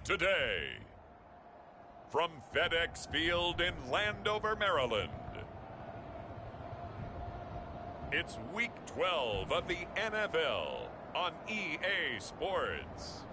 today. From FedEx Field in Landover, Maryland, it's Week 12 of the NFL on EA Sports.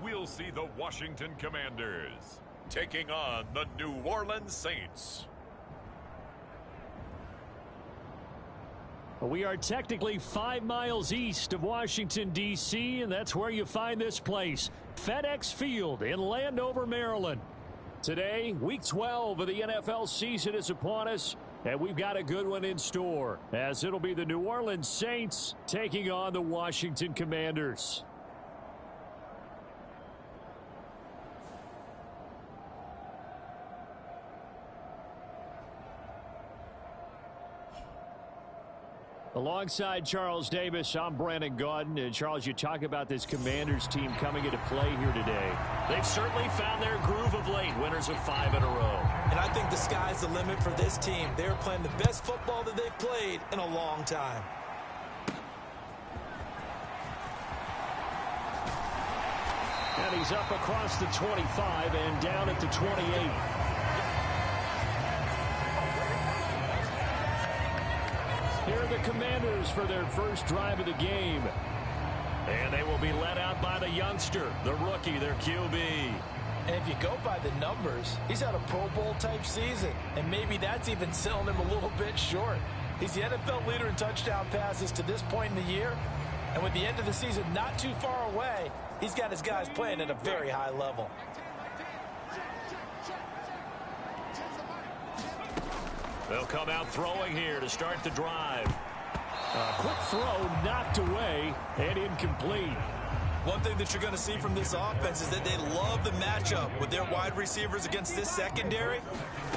We'll see the Washington Commanders taking on the New Orleans Saints. We are technically 5 miles east of Washington, D.C., and that's where you find this place, FedEx Field in Landover, Maryland. Today, Week 12 of the NFL season is upon us, and we've got a good one in store, as it'll be the New Orleans Saints taking on the Washington Commanders. Alongside Charles Davis, I'm Brandon Gaudin. And Charles, you talk about this Commanders team coming into play here today. They've certainly found their groove of late, winners of 5 in a row. And I think the sky's the limit for this team. They're playing the best football that they've played in a long time. And he's up across the 25 and down at the 28. Here are the Commanders for their first drive of the game. And they will be led out by the youngster, the rookie, their QB. And if you go by the numbers, he's had a Pro Bowl type season. And maybe that's even selling him a little bit short. He's the NFL leader in touchdown passes to this point in the year. And with the end of the season not too far away, he's got his guys playing at a very high level. They'll come out throwing here to start the drive. A quick throw knocked away and incomplete. One thing that you're going to see from this offense is that they love the matchup with their wide receivers against this secondary.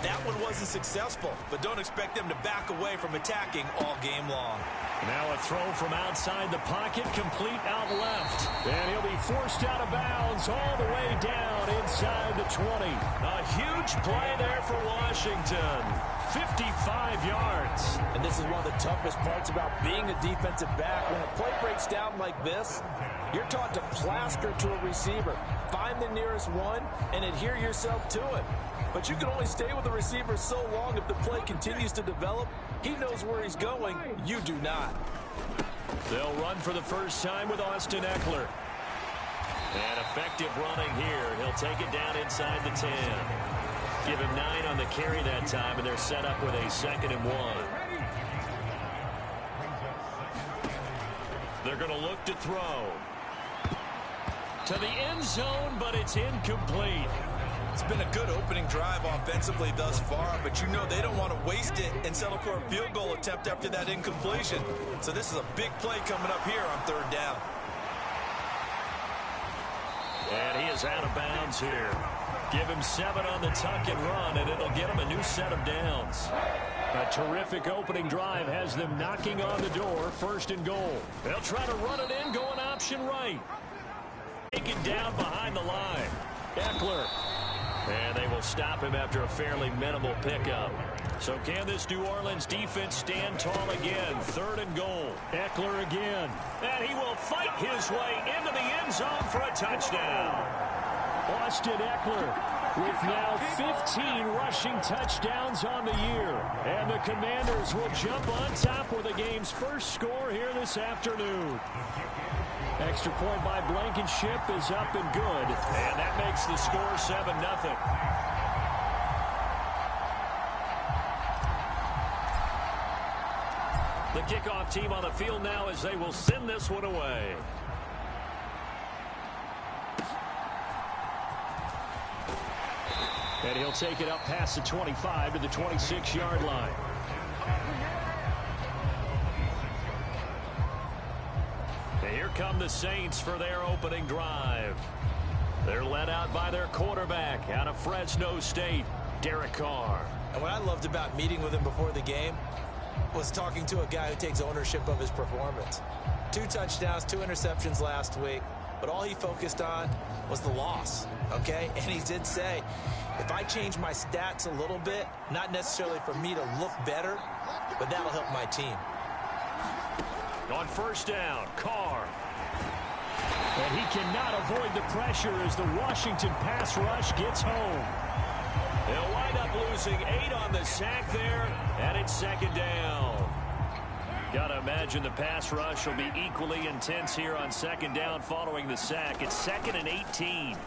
That one wasn't successful, but don't expect them to back away from attacking all game long. Now a throw from outside the pocket, complete out left. And he'll be forced out of bounds all the way down inside the 20. A huge play there for Washington. 55 yards. And this is one of the toughest parts about being a defensive back. When a play breaks down like this, you're taught to plaster to a receiver. Find the nearest one and adhere yourself to it. But you can only stay with the receiver so long if the play continues to develop. He knows where he's going. You do not. They'll run for the first time with Austin Eckler. And effective running here. He'll take it down inside the 10. Give him 9 on the carry that time, and they're set up with a 2nd and 1. They're going to look to throw. To the end zone, but it's incomplete. It's been a good opening drive offensively thus far, but you know they don't want to waste it and settle for a field goal attempt after that incompletion. So this is a big play coming up here on 3rd down. And he is out of bounds here. Give him 7 on the tuck and run, and it'll get him a new set of downs. A terrific opening drive has them knocking on the door, 1st and goal. They'll try to run it in, going option right. Taken down behind the line. Eckler. And they will stop him after a fairly minimal pickup. So can this New Orleans defense stand tall again? 3rd and goal. Eckler again. And he will fight his way into the end zone for a touchdown. Austin Eckler with now 15 rushing touchdowns on the year. And the Commanders will jump on top with the game's first score here this afternoon. Extra point by Blankenship is up and good. And that makes the score 7-0. The kickoff team on the field now as they will send this one away. And he'll take it up past the 25 to the 26-yard line. Here come the Saints for their opening drive. They're led out by their quarterback out of Fresno State, Derek Carr. And what I loved about meeting with him before the game, was talking to a guy who takes ownership of his performance. 2 touchdowns, 2 interceptions last week, but all he focused on was the loss, okay? And he did say, if I change my stats a little bit, not necessarily for me to look better, but that'll help my team. On first down, Carr. And he cannot avoid the pressure as the Washington pass rush gets home. They'll wind up losing 8 on the sack there, and it's second down. Got to imagine the pass rush will be equally intense here on second down following the sack. It's 2nd and 18.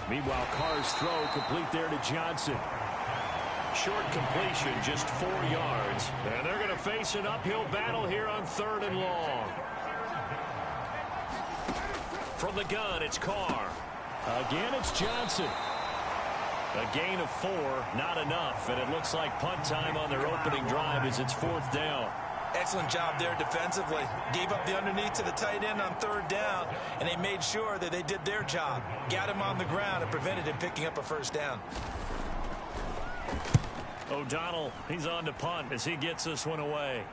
Meanwhile, Carr's throw complete there to Johnson. Short completion, just 4 yards. And they're going to face an uphill battle here on 3rd and long. From the gun, it's Carr. Again, it's Johnson. A gain of 4, not enough, and it looks like punt time on their opening drive as it's 4th down. Excellent job there defensively. Gave up the underneath to the tight end on 3rd down, and they made sure that they did their job. Got him on the ground and prevented him picking up a 1st down. O'Donnell, he's on to punt as he gets this one away.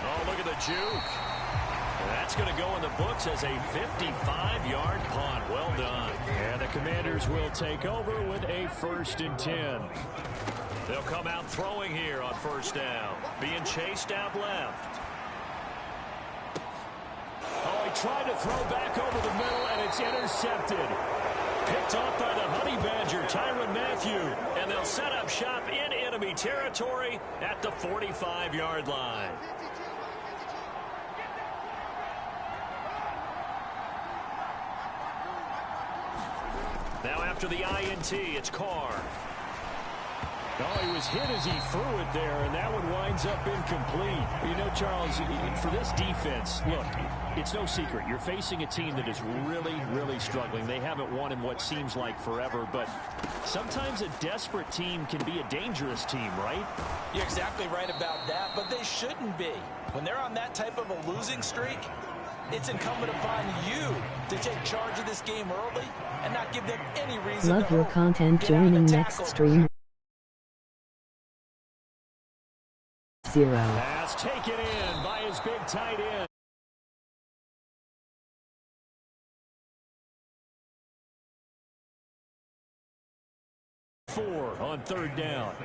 Oh, look at the juke. That's going to go in the books as a 55-yard punt. Well done. And the Commanders will take over with a 1st and 10. They'll come out throwing here on 1st down. Being chased out left. Oh, he tried to throw back over the middle, and it's intercepted. Picked off by the Honey Badger, Tyrann Mathieu. And they'll set up shop in enemy territory at the 45-yard line. Now after the INT, it's Carr. Oh, he was hit as he threw it there, and that one winds up incomplete. You know, Charles, for this defense, look, it's no secret. You're facing a team that is really, really struggling. They haven't won in what seems like forever, but sometimes a desperate team can be a dangerous team, right? You're exactly right about that, but they shouldn't be. When they're on that type of a losing streak, it's incumbent upon you to take charge of this game early and not give them any reason Love to your hope. content. Get out of Joining the next tackle. stream. 0. Pass taken in by his big tight end. Four on 3rd down.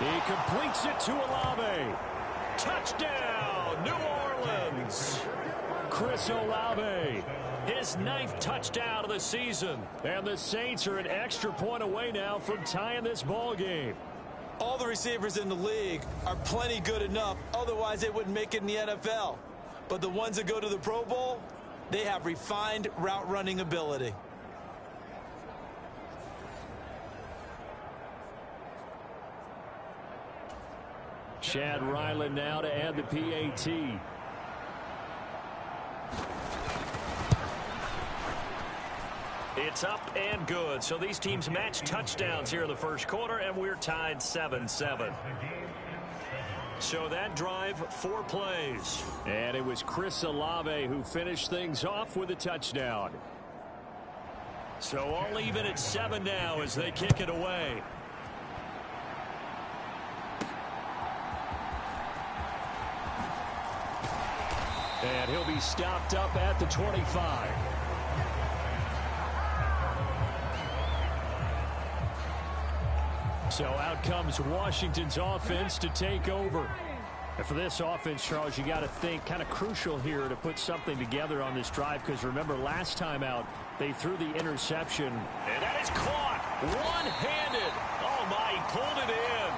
He completes it to Olave. Touchdown, New Orleans. Chris Olave, his 9th touchdown of the season. And the Saints are an extra point away now from tying this ball game. All the receivers in the league are plenty good enough. Otherwise, they wouldn't make it in the NFL. But the ones that go to the Pro Bowl, they have refined route running ability. Chad Ryland now to add the PAT. It's up and good. So these teams match touchdowns here in the first quarter, and we're tied 7-7. So that drive, 4 plays. And it was Chris Olave who finished things off with a touchdown. So all even at 7 now as they kick it away. And he'll be stopped up at the 25. So out comes Washington's offense to take over. And for this offense, Charles, you got to think kind of crucial here to put something together on this drive, because remember last time out they threw the interception. And that is caught one-handed. Oh my, he pulled it in.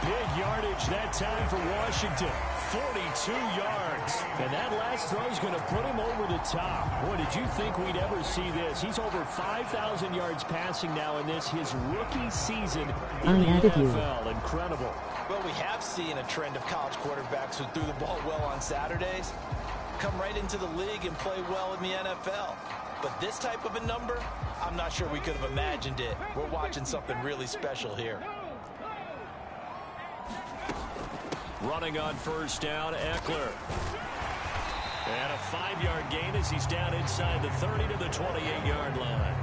Big yardage that time for Washington. 42 yards. And that last throw is going to put him over the top. Boy, did you think we'd ever see this? He's over 5,000 yards passing now in this, his rookie season in the NFL. Incredible. Well, we have seen a trend of college quarterbacks who threw the ball well on Saturdays come right into the league and play well in the NFL. But this type of a number, I'm not sure we could have imagined it. We're watching something really special here. Running on first down, Eckler. And a 5-yard gain as he's down inside the 30 to the 28-yard line.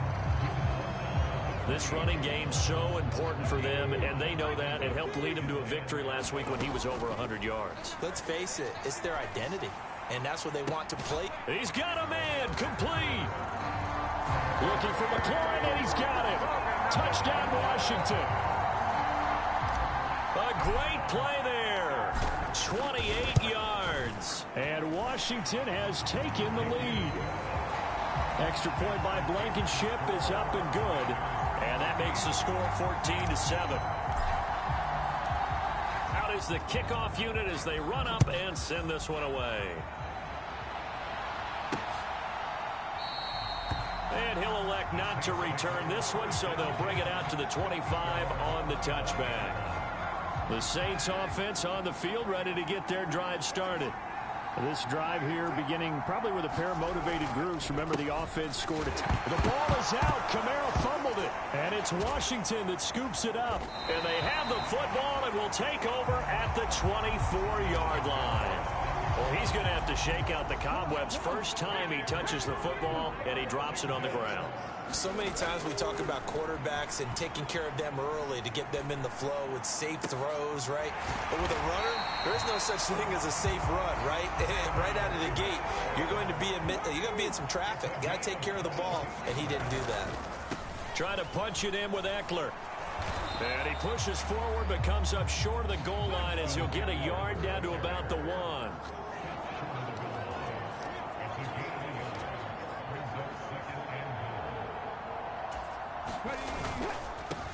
This running game so important for them, and they know that. It helped lead them to a victory last week when he was over 100 yards. Let's face it, it's their identity, and that's what they want to play. He's got a man, complete. Looking for McLaurin, and he's got it. Touchdown, Washington. A great play there. 28 yards. And Washington has taken the lead. Extra point by Blankenship is up and good. And that makes the score 14-7. Out is the kickoff unit as they run up and send this one away. And he'll elect not to return this one, so they'll bring it out to the 25 on the touchback. The Saints offense on the field, ready to get their drive started. This drive here beginning probably with a pair of motivated groups. Remember, the offense scored a touchdown. The ball is out. Kamara fumbled it. And it's Washington that scoops it up. And they have the football and will take over at the 24-yard line. Well, he's going to have to shake out the cobwebs first time he touches the football, and he drops it on the ground. So many times we talk about quarterbacks and taking care of them early to get them in the flow with safe throws, right? But with a runner, there's no such thing as a safe run, right? Right out of the gate, you're going to be in some traffic. You got to take care of the ball, and he didn't do that. Trying to punch it in with Eckler. And he pushes forward but comes up short of the goal line as he'll get a yard down to about the 1.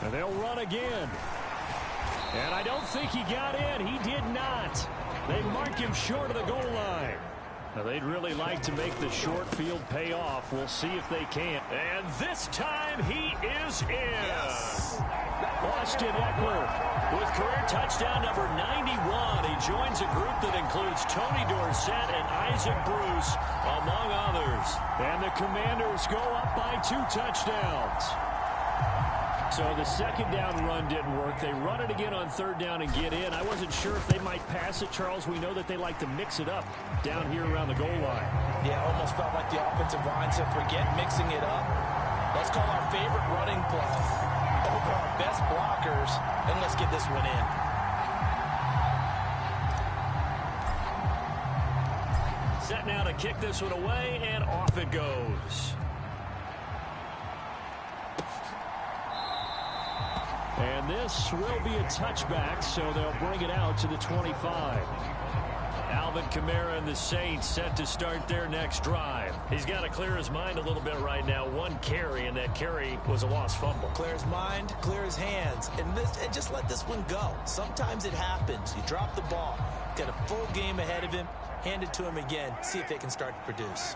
And they'll run again. And I don't think he got in. He did not. They mark him short of the goal line. Now, they'd really like to make the short field pay off. We'll see if they can. And this time he is in. Yes. Austin Eckler with career touchdown number 91. He joins a group that includes Tony Dorsett and Isaac Bruce, among others. And the Commanders go up by 2 touchdowns. So the second down run didn't work. They run it again on third down and get in. I wasn't sure if they might pass it, Charles. We know that they like to mix it up down here around the goal line. Yeah, almost felt like the offensive line said, forget mixing it up. Let's call our favorite running play over our best blockers, and let's get this one in. Set now to kick this one away, and off it goes. And this this will be a touchback, so they'll bring it out to the 25. Alvin Kamara and the Saints set to start their next drive. He's got to clear his mind a little bit right now. One carry, and that carry was a lost fumble. Clear his mind, clear his hands, and just let this one go. Sometimes it happens. You drop the ball. Got a full game ahead of him. Hand it to him again. See if they can start to produce.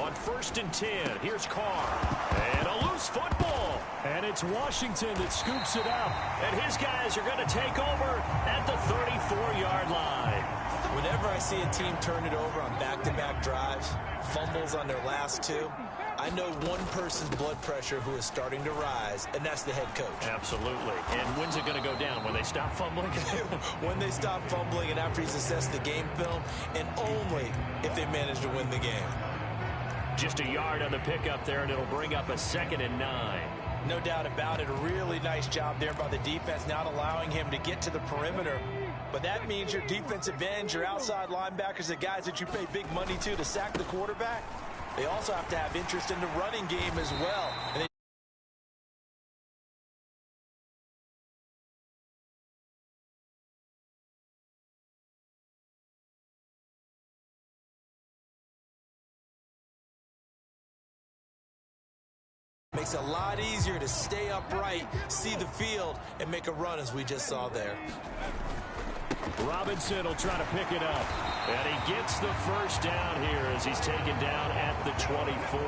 On 1st and 10, here's Carr. And a loose football. And it's Washington that scoops it up. And his guys are going to take over at the 34-yard line. Whenever I see a team turn it over on back-to-back drives, fumbles on their last two, I know one person's blood pressure who is starting to rise, and that's the head coach. Absolutely. And when's it going to go down? When they stop fumbling? When they stop fumbling and after he's assessed the game film, and only if they manage to win the game. Just a yard on the pickup there, and it'll bring up a 2nd and 9. No doubt about it. A really nice job there by the defense, not allowing him to get to the perimeter. But that means your defensive ends, your outside linebackers, the guys that you pay big money to sack the quarterback, they also have to have interest in the running game as well. And makes it a lot easier to stay upright, see the field, and make a run as we just saw there. Robinson will try to pick it up. And he gets the first down here as he's taken down at the 24.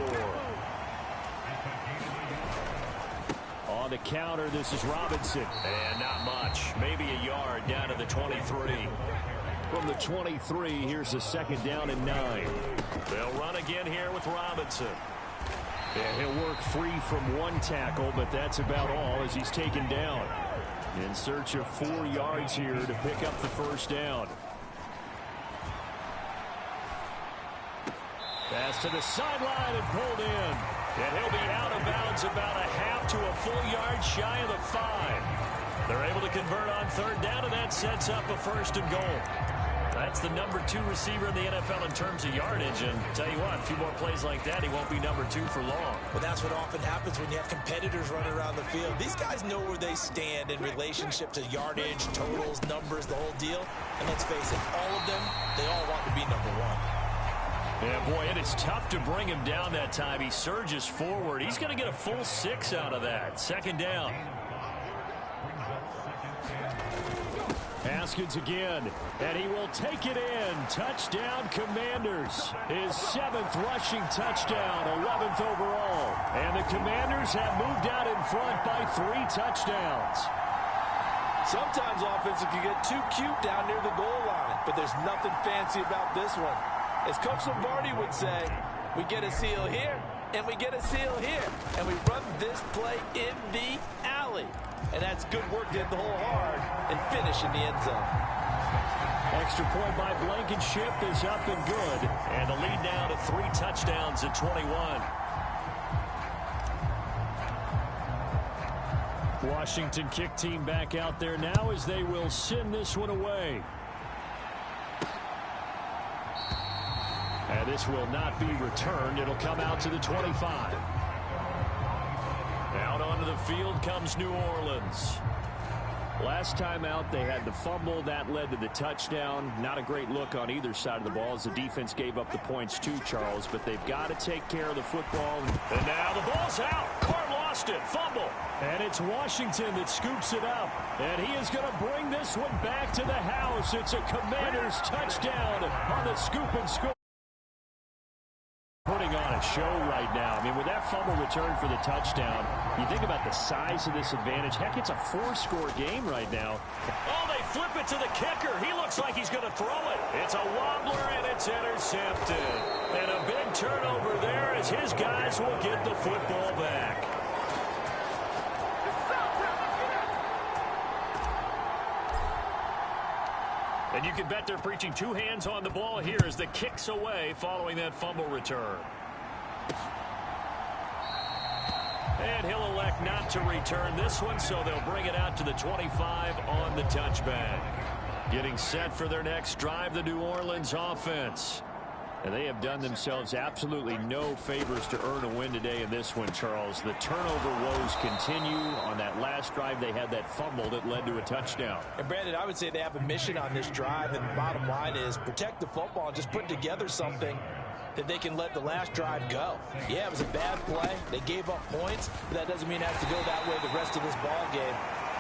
On the counter, this is Robinson. And not much. Maybe a yard down to the 23. From the 23, here's a 2nd down and 9. They'll run again here with Robinson. And he'll work free from one tackle, but that's about all as he's taken down. In search of 4 yards here to pick up the first down. Pass to the sideline and pulled in. And he'll be out of bounds about a half to a full yard shy of the 5. They're able to convert on 3rd down, and that sets up a 1st and goal. That's the number 2 receiver in the NFL in terms of yardage. And tell you what, a few more plays like that, he won't be number 2 for long. Well, that's what often happens when you have competitors running around the field. These guys know where they stand in relationship to yardage, totals, numbers, the whole deal. And let's face it, all of them, they all want to be number 1. Yeah, boy, it is tough to bring him down that time. He surges forward. He's going to get a full 6 out of that. 2nd down. Haskins again, and he will take it in. Touchdown, Commanders. His 7th rushing touchdown, 11th overall. And the Commanders have moved out in front by 3 touchdowns. Sometimes offenses can get too cute down near the goal line, but there's nothing fancy about this one. As Coach Lombardi would say, we get a seal here, and we get a seal here, and we run this play in the alley. And that's good work to hit the hole hard and finish in the end zone. Extra point by Blankenship is up and good. And the lead now to 3 touchdowns at 21. Washington kick team back out there now as they will send this one away. And this will not be returned. It'll come out to the 25. Out onto the field comes New Orleans. Last time out, they had the fumble. That led to the touchdown. Not a great look on either side of the ball as the defense gave up the points too, Charles. But they've got to take care of the football. And now the ball's out. Carr lost it. Fumble. And it's Washington that scoops it up. And he is going to bring this one back to the house. It's a Commanders touchdown on the scoop and score. Putting on a show right now. I mean, with that fumble return for the touchdown, you think about the size of this advantage. Heck, it's a 4-score game right now. Oh, they flip it to the kicker. He looks like he's going to throw it. It's a wobbler, and it's intercepted. And a big turnover there as his guys will get the football back. And you can bet they're preaching 2 hands on the ball here as the kick's away following that fumble return. And he'll elect not to return this one, so they'll bring it out to the 25 on the touchback. Getting set for their next drive, the New Orleans offense. And they have done themselves absolutely no favors to earn a win today in this one, Charles. The turnover woes continue. On that last drive, they had that fumble that led to a touchdown. And Brandon, I would say they have a mission on this drive, and the bottom line is protect the football and just put together something that they can let the last drive go. Yeah, it was a bad play. They gave up points, but that doesn't mean it has to go that way the rest of this ball game.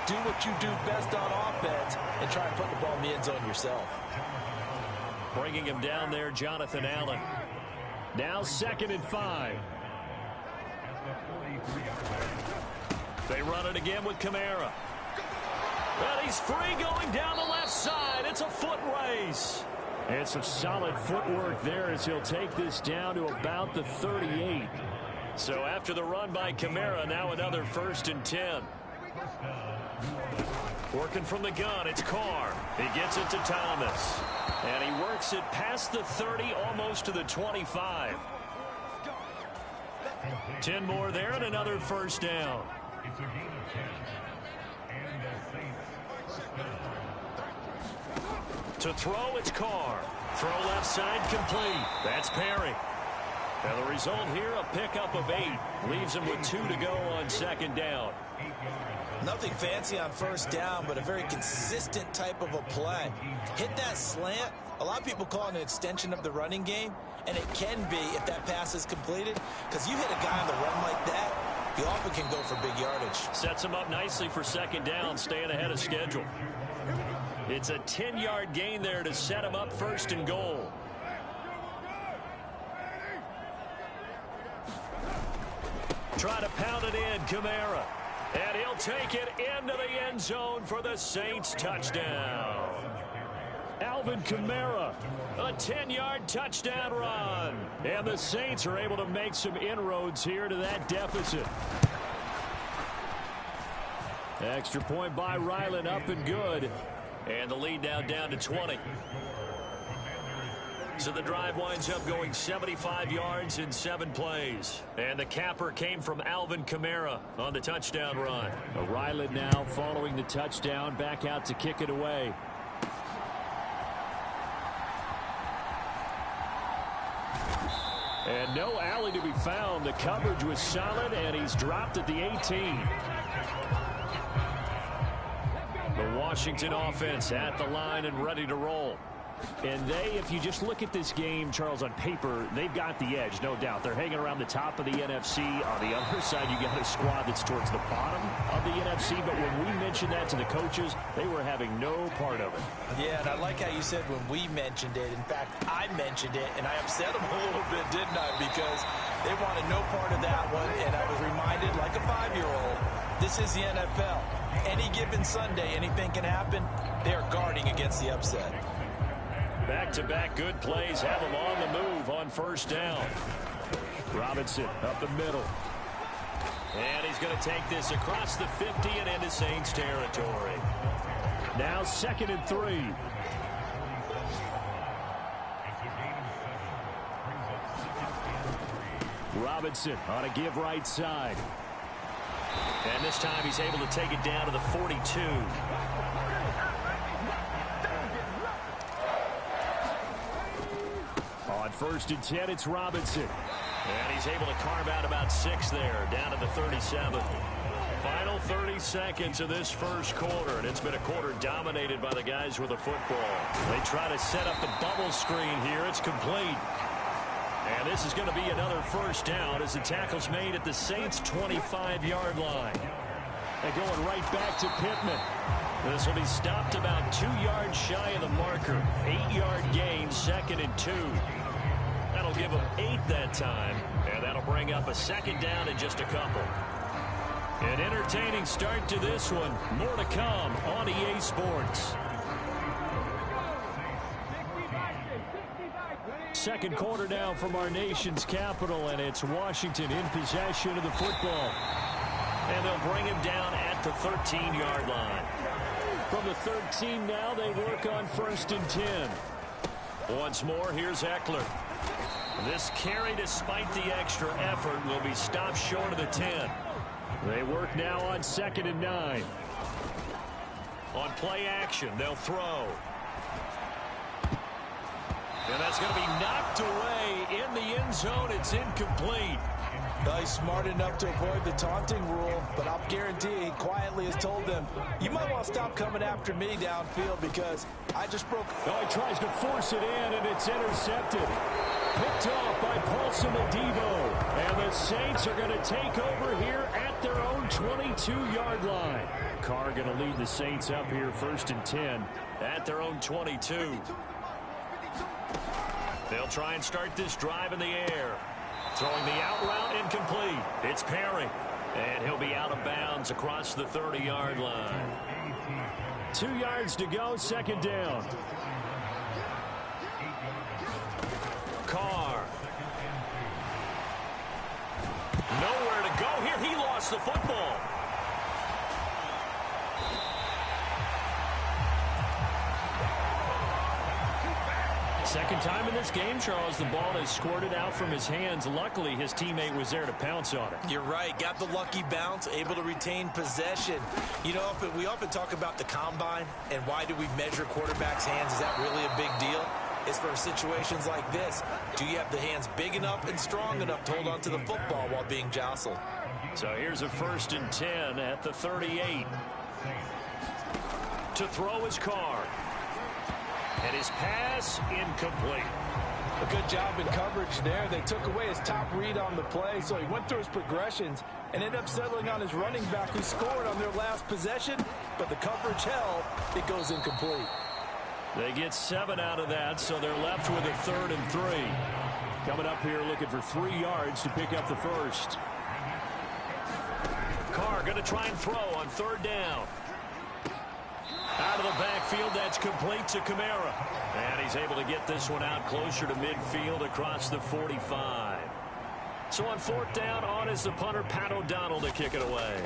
Do what you do best on offense and try to put the ball in the end zone yourself. Bringing him down there, Jonathan Allen. Now 2nd and 5. They run it again with Kamara. But he's free going down the left side. It's a foot race. And some solid footwork there as he'll take this down to about the 38. So after the run by Kamara, now another 1st and 10. Working from the gun, it's Carr. He gets it to Thomas. And he works it past the 30, almost to the 25. 10 more there and another 1st down. To throw, it's Carr. Throw left side complete. That's Perry. And the result here, a pickup of 8. Leaves him with 2 to go on 2nd down. Nothing fancy on 1st down, but a very consistent type of a play. Hit that slant. A lot of people call it an extension of the running game, and it can be if that pass is completed, because you hit a guy on the run like that, you often can go for big yardage. Sets him up nicely for 2nd down, staying ahead of schedule. It's a 10-yard gain there to set him up 1st and goal. Try to pound it in, Kamara. And he'll take it into the end zone for the Saints touchdown. Alvin Kamara, a 10-yard touchdown run. And the Saints are able to make some inroads here to that deficit. Extra point by Ryland, up and good. And the lead now down to 20. So the drive winds up going 75 yards in 7 plays. And the capper came from Alvin Kamara on the touchdown run. Ryland now following the touchdown, back out to kick it away. And no alley to be found. The coverage was solid, and he's dropped at the 18. The Washington offense at the line and ready to roll. And they, if you just look at this game, Charles, on paper, they've got the edge, no doubt. They're hanging around the top of the NFC. On the other side, you got a squad that's towards the bottom of the NFC. But when we mentioned that to the coaches, they were having no part of it. Yeah, and I like how you said when we mentioned it. In fact, I mentioned it, and I upset them a little bit, didn't I? Because they wanted no part of that one, and I was reminded, like a 5-year-old, this is the NFL. Any given Sunday, anything can happen. They are guarding against the upset. Back-to-back good plays have him on the move on 1st down. Robinson up the middle. And he's going to take this across the 50 and into Saints territory. Now 2nd and 3. Robinson on a give right side. And this time he's able to take it down to the 42. On 1st and 10, it's Robinson. And he's able to carve out about 6 there, down to the 37. Final 30 seconds of this 1st quarter, and it's been a quarter dominated by the guys with the football. They try to set up the bubble screen here. It's complete. And this is going to be another 1st down as the tackle's made at the Saints' 25-yard line. And going right back to Pittman. This will be stopped about 2 yards shy of the marker. 8-yard gain, 2nd and 2. That'll give them 8 that time, and that'll bring up a 2nd down in just a couple. An entertaining start to this one. More to come on EA Sports. 2nd quarter now from our nation's capital, and it's Washington in possession of the football. And they'll bring him down at the 13-yard line. From the 13 now, they work on 1st and 10. Once more, here's Eckler. This carry, despite the extra effort, will be stopped short of the 10. They work now on 2nd and 9. On play action, they'll throw. And that's going to be knocked away in the end zone. It's incomplete. He's smart enough to avoid the taunting rule, but I'll guarantee he quietly has told them, you might want to stop coming after me downfield because I just broke. Oh, he tries to force it in, and it's intercepted. Picked off by Paulson Adebo. And the Saints are going to take over here at their own 22-yard line. Carr going to lead the Saints up here 1st and 10 at their own 22. They'll try and start this drive in the air. Throwing the out route incomplete. It's Perry. And he'll be out of bounds across the 30-yard line. 2 yards to go, 2nd down. Carr. Nowhere to go here. He lost the football. Second time in this game, Charles, the ball has squirted out from his hands. Luckily, his teammate was there to pounce on it. You're right. Got the lucky bounce, able to retain possession. You know, we often talk about the combine and why do we measure quarterbacks' hands. Is that really a big deal? It's for situations like this. Do you have the hands big enough and strong enough to hold on to the football while being jostled? So here's a 1st and 10 at the 38. To throw his Carr. And his pass incomplete. A good job in coverage there. They took away his top read on the play, so he went through his progressions and ended up settling on his running back who scored on their last possession, but the coverage held. It goes incomplete. They get 7 out of that, so they're left with a 3rd and 3. Coming up here looking for 3 yards to pick up the first. Carr going to try and throw on 3rd down. Out of the backfield, that's complete to Kamara. And he's able to get this one out closer to midfield across the 45. So on 4th down, on is the punter, Pat O'Donnell, to kick it away.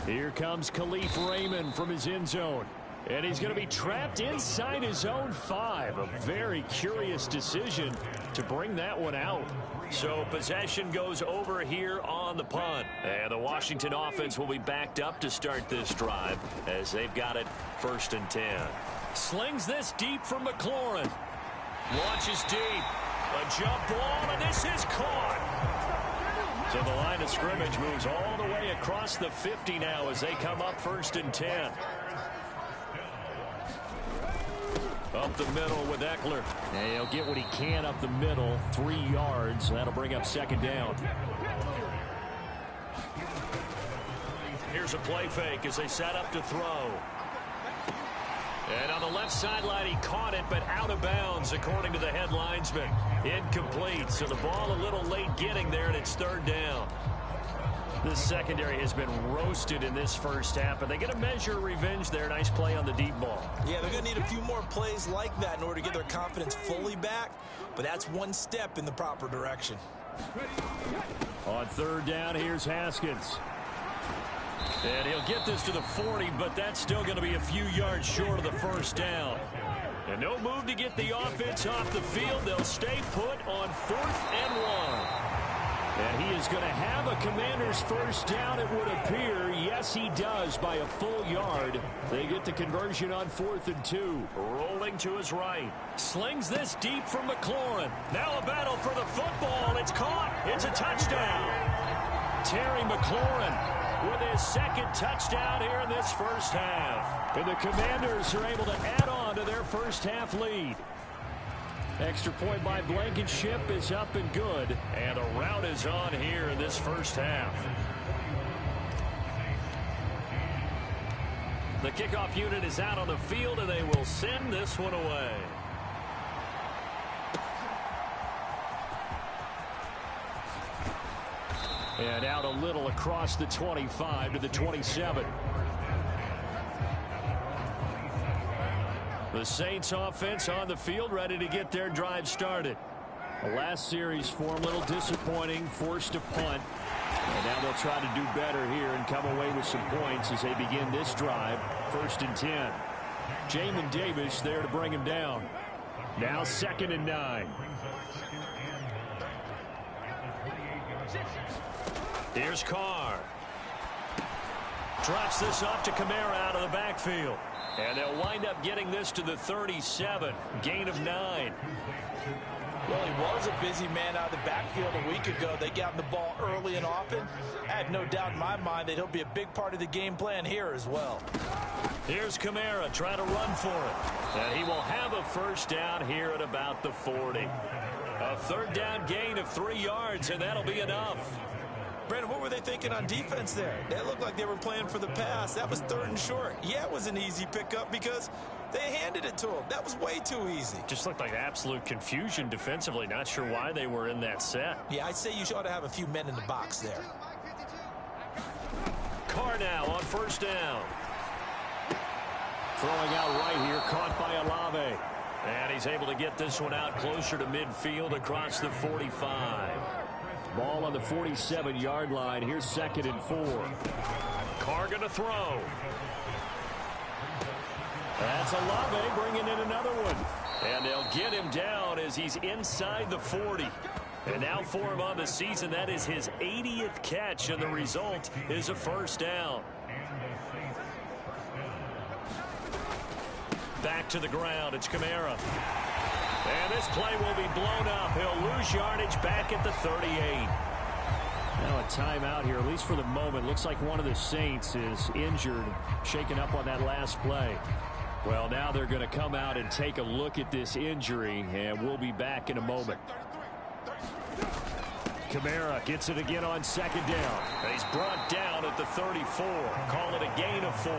Here comes Khalif Raymond from his end zone. And he's going to be trapped inside his own 5. A very curious decision to bring that one out. So possession goes over here on the punt. And the Washington offense will be backed up to start this drive as they've got it 1st and 10. Slings this deep from McLaurin. Launches deep. A jump ball, and this is caught. So the line of scrimmage moves all the way across the 50 now as they come up 1st and 10. Up the middle with Eckler. And he'll get what he can up the middle. 3 yards. That'll bring up 2nd down. Here's a play fake as they set up to throw. And on the left sideline, he caught it, but out of bounds, according to the head linesman. Incomplete. So the ball a little late getting there, and it's 3rd down. This secondary has been roasted in this first half, but they get a measure of revenge there. Nice play on the deep ball. Yeah, they're going to need a few more plays like that in order to get their confidence fully back, but that's one step in the proper direction. On 3rd down, here's Haskins. And he'll get this to the 40, but that's still going to be a few yards short of the 1st down. And no move to get the offense off the field. They'll stay put on 4th and 1. And he is going to have a Commander's 1st down, it would appear. Yes, he does, by a full yard. They get the conversion on 4th and 2. Rolling to his right. Slings this deep from McLaurin. Now a battle for the football. It's caught. It's a touchdown. Terry McLaurin with his 2nd touchdown here in this first half. And the Commanders are able to add on to their first half lead. Extra point by Blankenship is up and good. And the route is on here in this first half. The kickoff unit is out on the field, and they will send this one away. And out a little across the 25 to the 27. The Saints offense on the field, ready to get their drive started. The last series for them, a little disappointing, forced to punt. And now they'll try to do better here and come away with some points as they begin this drive, 1st and 10. Jamin Davis there to bring him down. Now 2nd and 9. Here's Carr. Drops this off to Kamara out of the backfield. And they'll wind up getting this to the 37. Gain of 9. Well, he was a busy man out of the backfield a week ago. They got him the ball early and often. I have no doubt in my mind that he'll be a big part of the game plan here as well. Here's Kamara trying to run for it. And he will have a first down here at about the 40. A third down gain of 3 yards, and that'll be enough. Brandon, what were they thinking on defense there? They looked like they were playing for the pass. That was 3rd and short. Yeah, it was an easy pickup because they handed it to him. That was way too easy. Just looked like absolute confusion defensively. Not sure why they were in that set. Yeah, I'd say you ought to have a few men in the box there. Carr now on first down. Throwing out right here, caught by Olave. And he's able to get this one out closer to midfield across the 45. Ball on the 47-yard line. Here's 2nd and 4. Carr going to throw. That's Olave bringing in another one. And they'll get him down as he's inside the 40. And now for him on the season, that is his 80th catch, and the result is a first down. Back to the ground. It's Kamara. And this play will be blown up. He'll lose yardage back at the 38. Now a timeout here, at least for the moment. Looks like one of the Saints is injured, shaken up on that last play. Well, now they're going to come out and take a look at this injury, and we'll be back in a moment. Kamara gets it again on 2nd down. And he's brought down at the 34. Call it a gain of 4.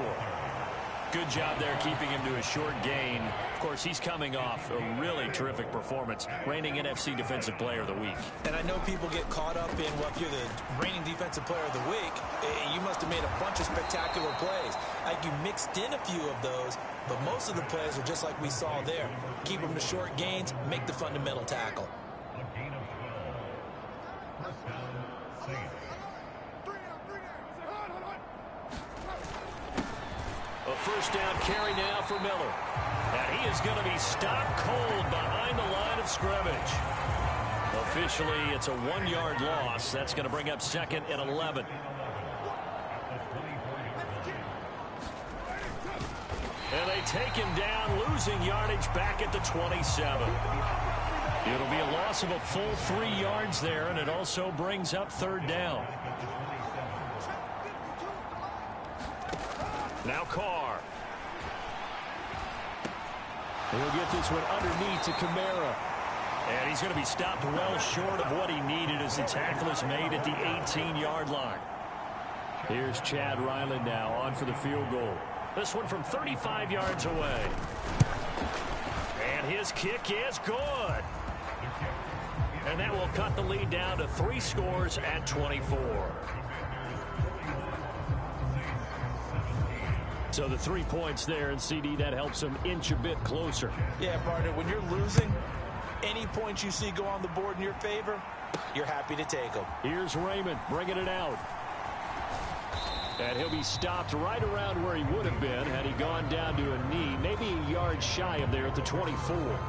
Good job there keeping him to a short gain. Of course, he's coming off a really terrific performance. Reigning NFC Defensive Player of the Week. And I know people get caught up in, well, if you're the reigning Defensive Player of the Week, you must have made a bunch of spectacular plays. Like you mixed in a few of those, but most of the plays are just like we saw there. Keep them to short gains, make the fundamental tackle. A first down carry now for Miller. And he is going to be stopped cold behind the line of scrimmage. Officially, it's a 1-yard loss. That's going to bring up 2nd and 11. And they take him down, losing yardage back at the 27. It'll be a loss of a full 3 yards there, and it also brings up 3rd down. Now Carr. He'll get this one underneath to Kamara. And he's going to be stopped well short of what he needed as the tackle is made at the 18-yard line. Here's Chad Ryland now on for the field goal. This one from 35 yards away. And his kick is good. And that will cut the lead down to 3 scores at 24. So the 3 points there, and CD, that helps him inch a bit closer. Yeah, partner, when you're losing, any points you see go on the board in your favor, you're happy to take them. Here's Raymond bringing it out. And he'll be stopped right around where he would have been had he gone down to a knee, maybe a yard shy of there at the 24.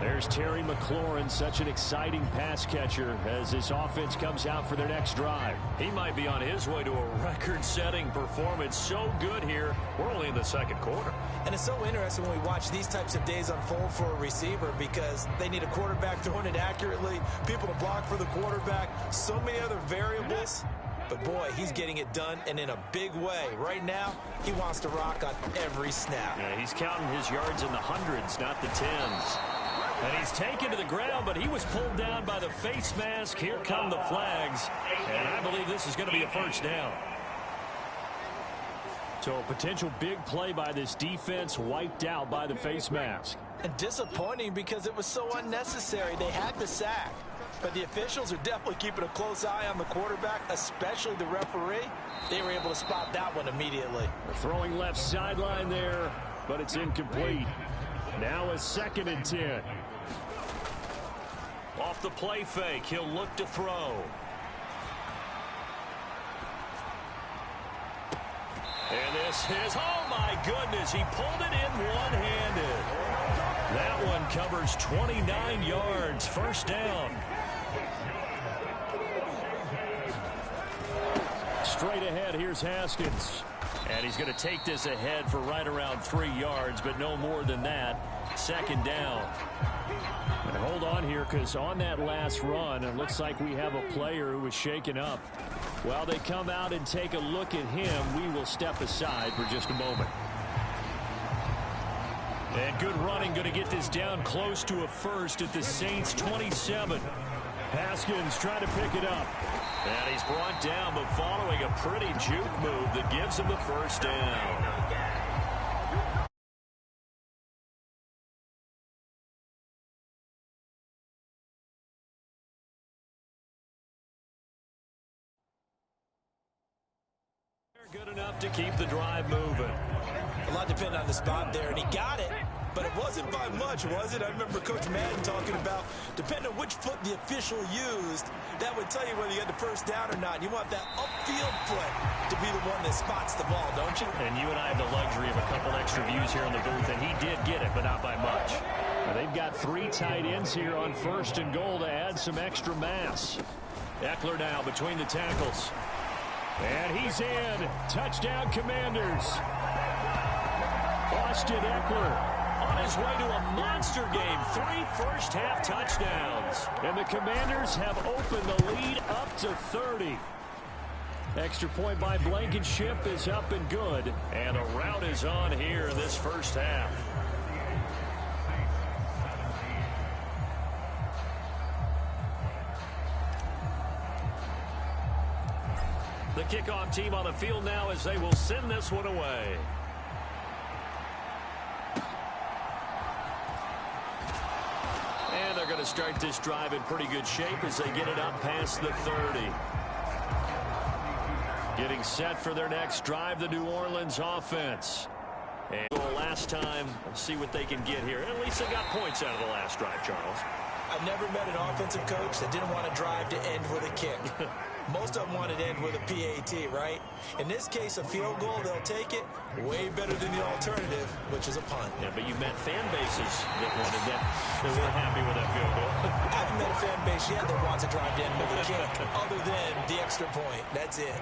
There's Terry McLaurin, such an exciting pass catcher as this offense comes out for their next drive. He might be on his way to a record-setting performance. So good here. We're only in the 2nd quarter. And it's so interesting when we watch these types of days unfold for a receiver because they need a quarterback throwing it accurately, people to block for the quarterback, so many other variables. But, boy, he's getting it done, and in a big way. Right now, he wants to rock on every snap. Yeah, he's counting his yards in the hundreds, not the tens. And he's taken to the ground, but he was pulled down by the face mask. Here come the flags. And I believe this is going to be a first down. So a potential big play by this defense wiped out by the face mask. And disappointing because it was so unnecessary. They had the sack. But the officials are definitely keeping a close eye on the quarterback, especially the referee. They were able to spot that one immediately. They're throwing left sideline there, but it's incomplete. Now a 2nd and 10. Off the play fake, he'll look to throw. And this is, oh my goodness, he pulled it in one-handed. That one covers 29 yards, first down. Straight ahead, here's Haskins. And he's going to take this ahead for right around 3 yards, but no more than that. Second down. And hold on here, because on that last run, it looks like we have a player who was shaken up. While they come out and take a look at him, we will step aside for just a moment. And good running, going to get this down close to a first at the Saints' 27. Haskins trying to pick it up. And he's brought down, but following a pretty juke move that gives him the first down. Good enough to keep the drive moving. A lot depended on the spot there, and he got it, but it wasn't by much, was it? I remember Coach Madden talking about, depending on which foot the official used, that would tell you whether you had the first down or not. You want that upfield foot to be the one that spots the ball, don't you? And you and I have the luxury of a couple extra views here in the booth, and he did get it, but not by much. They've got 3 tight ends here on 1st and goal to add some extra mass. Eckler now between the tackles. And he's in. Touchdown, Commanders. Austin Eckler on his way to a monster game. 3 first-half touchdowns. And the Commanders have opened the lead up to 30. Extra point by Blankenship is up and good. And a rout is on here in this first half. The kickoff team on the field now as they will send this one away. And they're going to start this drive in pretty good shape as they get it up past the 30. Getting set for their next drive, the New Orleans offense. And last time, we'll see what they can get here. At least they got points out of the last drive, Charles. I've never met an offensive coach that didn't want to drive to end with a kick. Most of them want it to end with a PAT, right? In this case, a field goal, they'll take it. Way better than the alternative, which is a punt. Yeah, but you met fan bases that wanted that. They were happy with that field goal. I haven't met a fan base yet that wants to drive to end with a kick, other than the extra point. That's it.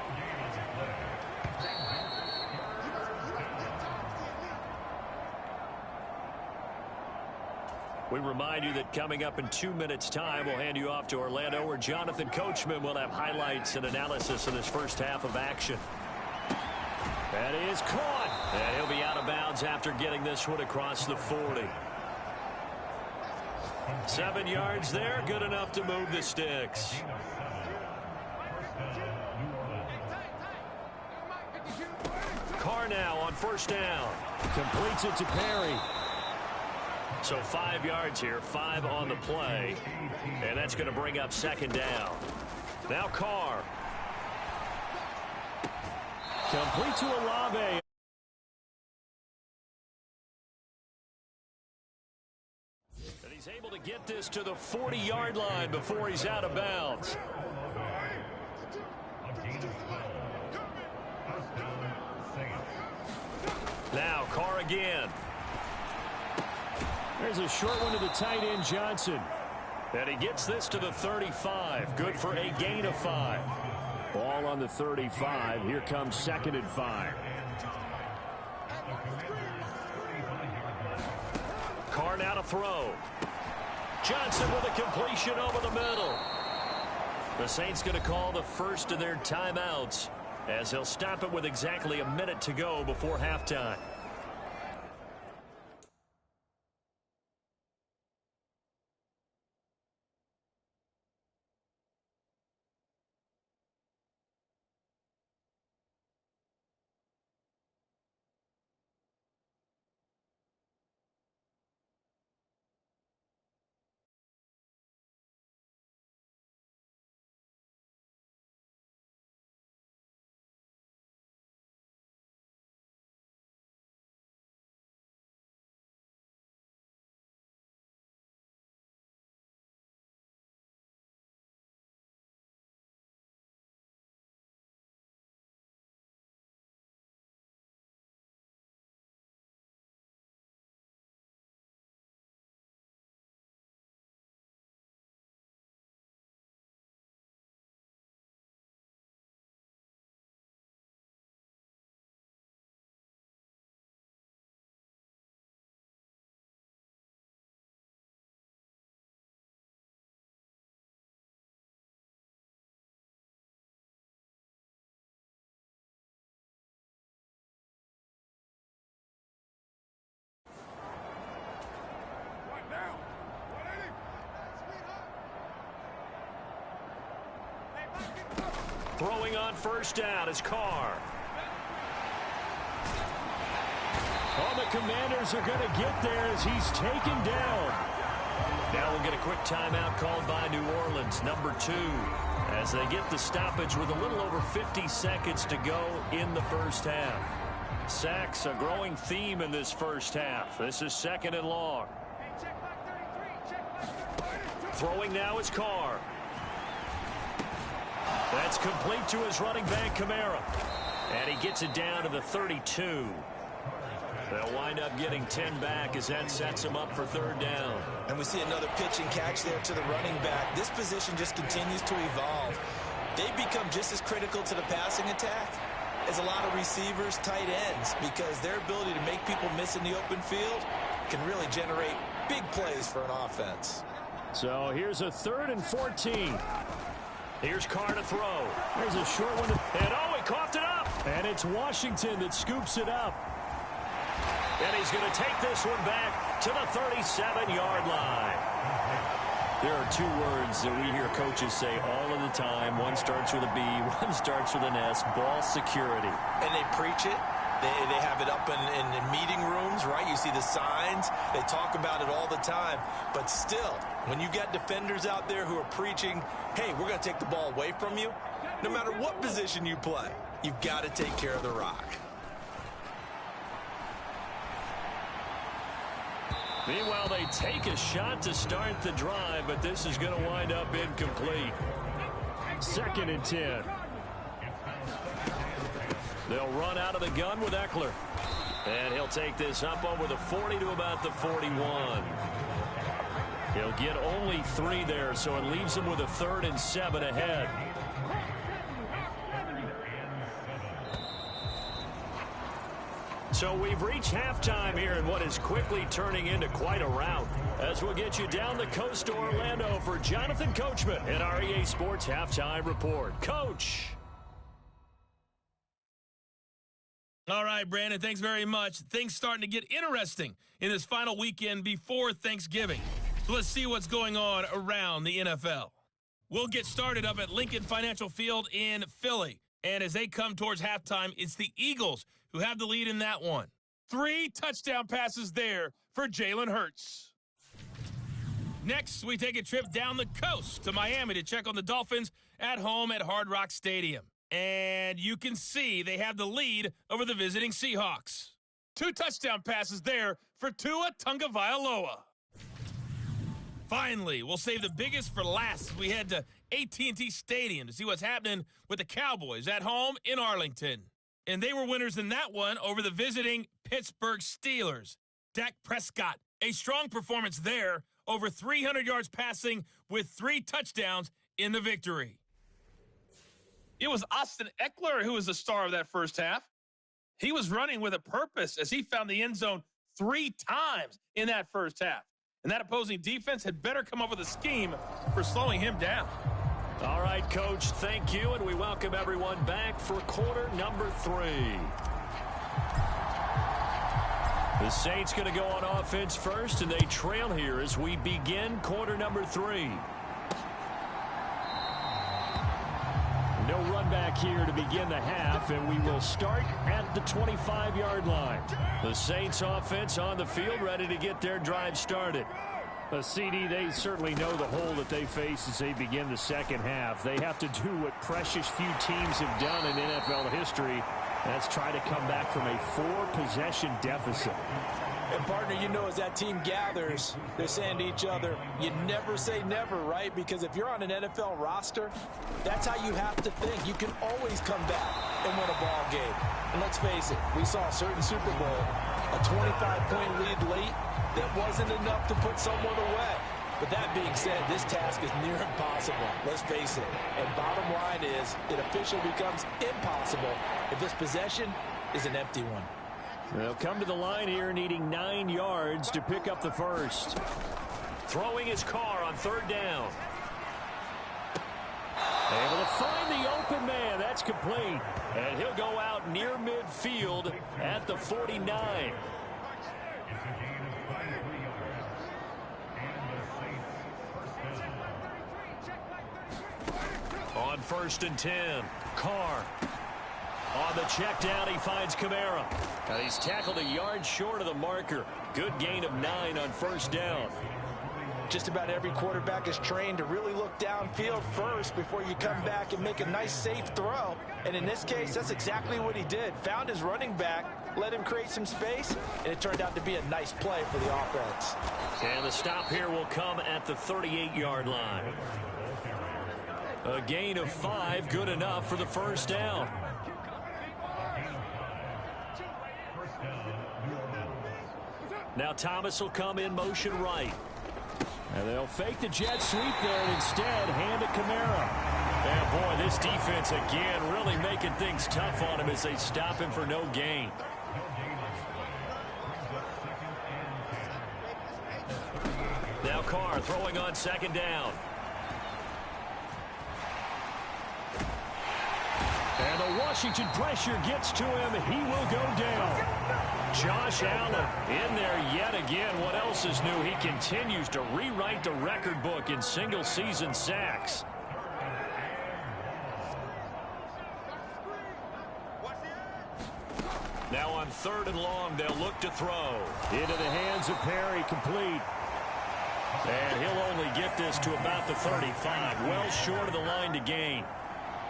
We remind you that coming up in 2 minutes' time, we'll hand you off to Orlando, where Jonathan Coachman will have highlights and analysis of this first half of action. That is caught. And he'll be out of bounds after getting this one across the 40. 7 yards there, good enough to move the sticks. Carr now on first down. Completes it to Perry. So 5 yards here, 5 on the play. And that's going to bring up second down. Now Carr. Complete to Olave. And he's able to get this to the 40-yard line before he's out of bounds. Now Carr again. There's a short one to the tight end, Johnson. And he gets this to the 35. Good for a gain of 5. Ball on the 35. Here comes 2nd and 5. Carr now to throw. Johnson with a completion over the middle. The Saints going to call the first of their timeouts as they'll stop it with exactly a minute to go before halftime. Throwing on first down is Carr. Oh, the Commanders are going to get there as he's taken down. Now we'll get a quick timeout called by New Orleans, number 2, as they get the stoppage with a little over 50 seconds to go in the first half. Sacks, a growing theme in this first half. This is 2nd and long. Throwing now is Carr. That's complete to his running back, Kamara. And he gets it down to the 32. They'll wind up getting 10 back as that sets him up for 3rd down. And we see another pitch and catch there to the running back. This position just continues to evolve. They've become just as critical to the passing attack as a lot of receivers, tight ends, because their ability to make people miss in the open field can really generate big plays for an offense. So here's a 3rd and 14. Here's Carr to throw. Here's a short one. And oh, he coughed it up. And it's Washington that scoops it up. And he's going to take this one back to the 37-yard line. There are 2 words that we hear coaches say all of the time. One starts with a B, one starts with an S, ball security. And they preach it. They have it up in meeting rooms, right? You see the signs. They talk about it all the time. But still, when you got defenders out there who are preaching, hey, we're going to take the ball away from you, no matter what position you play, you've got to take care of the rock. Meanwhile, they take a shot to start the drive, but this is going to wind up incomplete. 2nd and 10. They'll run out of the gun with Eckler. And he'll take this up over the 40 to about the 41. He'll get only 3 there, so it leaves him with a 3rd and 7 ahead. So we've reached halftime here in what is quickly turning into quite a rout. As we'll get you down the coast to Orlando for Jonathan Coachman in our EA Sports Halftime Report. Coach. All right, Brandon, thanks very much. Things starting to get interesting in this final weekend before Thanksgiving. So let's see what's going on around the NFL. We'll get started up at Lincoln Financial Field in Philly. And as they come towards halftime, it's the Eagles who have the lead in that one. 3 touchdown passes there for Jalen Hurts. Next, we take a trip down the coast to Miami to check on the Dolphins at home at Hard Rock Stadium. And you can see they have the lead over the visiting Seahawks. 2 touchdown passes there for Tua Tagovailoa. Finally, we'll save the biggest for last as we head to AT&T Stadium to see what's happening with the Cowboys at home in Arlington. And they were winners in that one over the visiting Pittsburgh Steelers. Dak Prescott, a strong performance there, over 300 yards passing with 3 touchdowns in the victory. It was Austin Eckler who was the star of that first half. He was running with a purpose as he found the end zone 3 times in that first half. And that opposing defense had better come up with a scheme for slowing him down. All right, Coach, thank you, and we welcome everyone back for quarter number 3. The Saints going to go on offense first, and they trail here as we begin quarter number 3. No run back here to begin the half, and we will start at the 25-yard line. The Saints offense on the field, ready to get their drive started. CD, they certainly know the hole that they face as they begin the second half. They have to do what precious few teams have done in NFL history. That's try to come back from a 4-possession deficit. And, partner, you know, as that team gathers, they're saying to each other, you never say never, right? Because if you're on an NFL roster, that's how you have to think. You can always come back and win a ball game. And let's face it, we saw a certain Super Bowl, a 25-point lead late that wasn't enough to put someone away. But that being said, this task is near impossible. Let's face it. And bottom line is, it officially becomes impossible if this possession is an empty one. They'll come to the line here needing 9 yards to pick up the first. Throwing his Carr on 3rd down. Able to find the open man. That's complete. And he'll go out near midfield at the 49. On 1st and 10. Carr. On the check down, he finds Kamara. He's tackled a yard short of the marker. Good gain of 9 on 1st down. Just about every quarterback is trained to really look downfield first before you come back and make a nice, safe throw. And in this case, that's exactly what he did. Found his running back, let him create some space, and it turned out to be a nice play for the offense. And the stop here will come at the 38-yard line. A gain of 5, good enough for the 1st down. Now Thomas will come in motion right. And they'll fake the jet sweep there and instead hand it Kamara. And boy, this defense again really making things tough on him as they stop him for no gain. Now Carr throwing on 2nd down. And the Washington pressure gets to him. He will go down. Josh Allen in there yet again. What else is new? He continues to rewrite the record book in single-season sacks. Now on 3rd and long, they'll look to throw. Into the hands of Perry, complete. And he'll only get this to about the 35. Well short of the line to gain.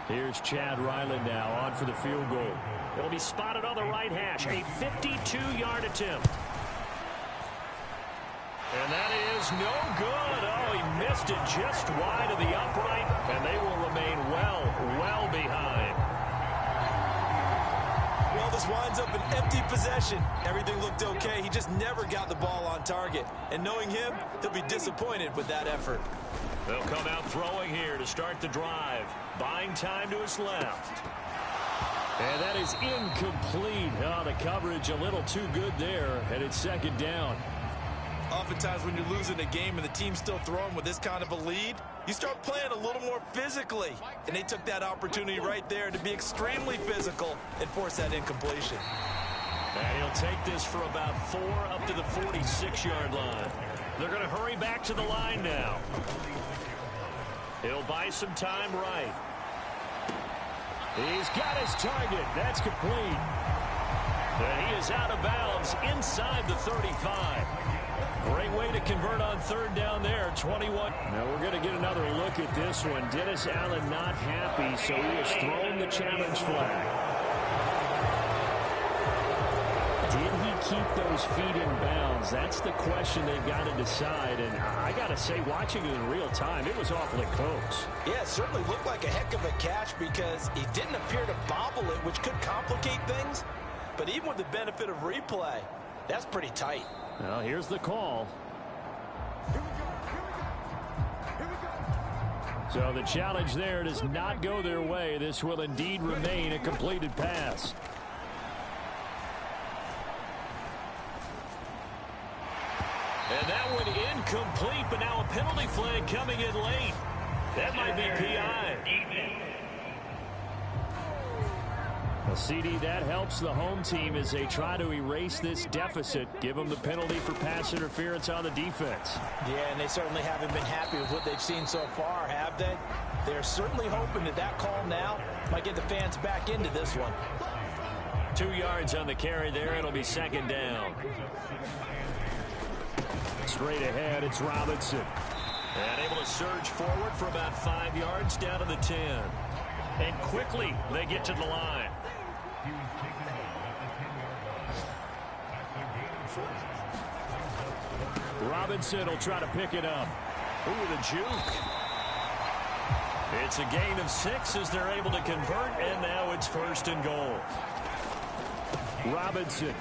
Here's Chad Ryland now on for the field goal. It'll be spotted on the right hash. A 52-yard attempt. And that is no good. Oh, he missed it just wide of the upright. And they will remain well behind. Well, this winds up an empty possession. Everything looked okay. He just never got the ball on target. And knowing him, he'll be disappointed with that effort. They'll come out throwing here to start the drive. Buying time to his left. And that is incomplete. Oh, the coverage a little too good there. And it's 2nd down. Oftentimes when you're losing a game and the team's still throwing with this kind of a lead, you start playing a little more physically. And they took that opportunity right there to be extremely physical and force that incompletion. And he'll take this for about 4 up to the 46-yard line. They're going to hurry back to the line now. He'll buy some time right. He's got his target. That's complete. And he is out of bounds inside the 35. Great way to convert on 3rd down there, 21. Now we're going to get another look at this one. Dennis Allen not happy, so he has thrown the challenge flag. Did he keep those feet in bounds? That's the question they've got to decide. And I got to say, watching it in real time, it was awfully close. Yeah, it certainly looked like a heck of a catch because he didn't appear to bobble it, which could complicate things. But even with the benefit of replay, that's pretty tight. Well, here's the call. So the challenge there does not go their way. This will indeed remain a completed pass. And that one incomplete, but now a penalty flag coming in late. That might be PI. Well, CD, that helps the home team as they try to erase this deficit. Give them the penalty for pass interference on the defense. Yeah, and they certainly haven't been happy with what they've seen so far, have they? They're certainly hoping that that call now might get the fans back into this one. 2 yards on the carry there. It'll be 2nd down. Straight ahead, it's Robinson. And able to surge forward for about 5 yards down to the 10. And quickly, they get to the line. Robinson will try to pick it up. Ooh, the juke. It's a gain of 6 as they're able to convert, and now it's 1st and goal. Robinson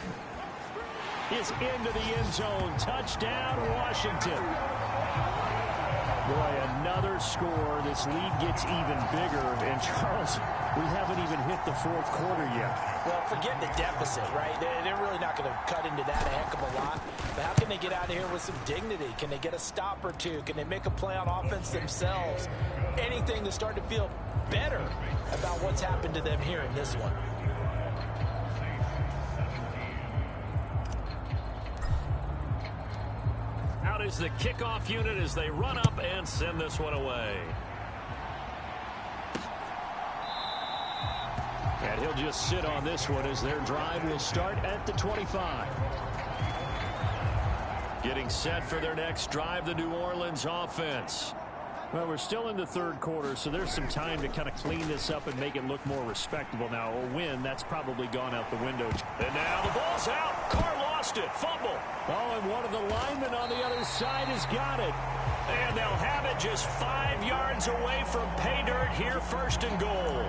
is into the end zone. Touchdown, Washington. Boy, another score. This lead gets even bigger. And, Charles, we haven't even hit the 4th quarter yet. Well, forget the deficit, right? They're really not going to cut into that a heck of a lot. But how can they get out of here with some dignity? Can they get a stop or two? Can they make a play on offense themselves? Anything to start to feel better about what's happened to them here in this one. Out is the kickoff unit as they run up and send this one away. And he'll just sit on this one as their drive will start at the 25. Getting set for their next drive, the New Orleans offense. Well, we're still in the third quarter, so there's some time to kind of clean this up and make it look more respectable now. A win, that's probably gone out the window. And now the ball's out. Carr lost it. Fumble. Oh, and one of the linemen on the other side has got it. And they'll have it just 5 yards away from pay dirt here, first and goal.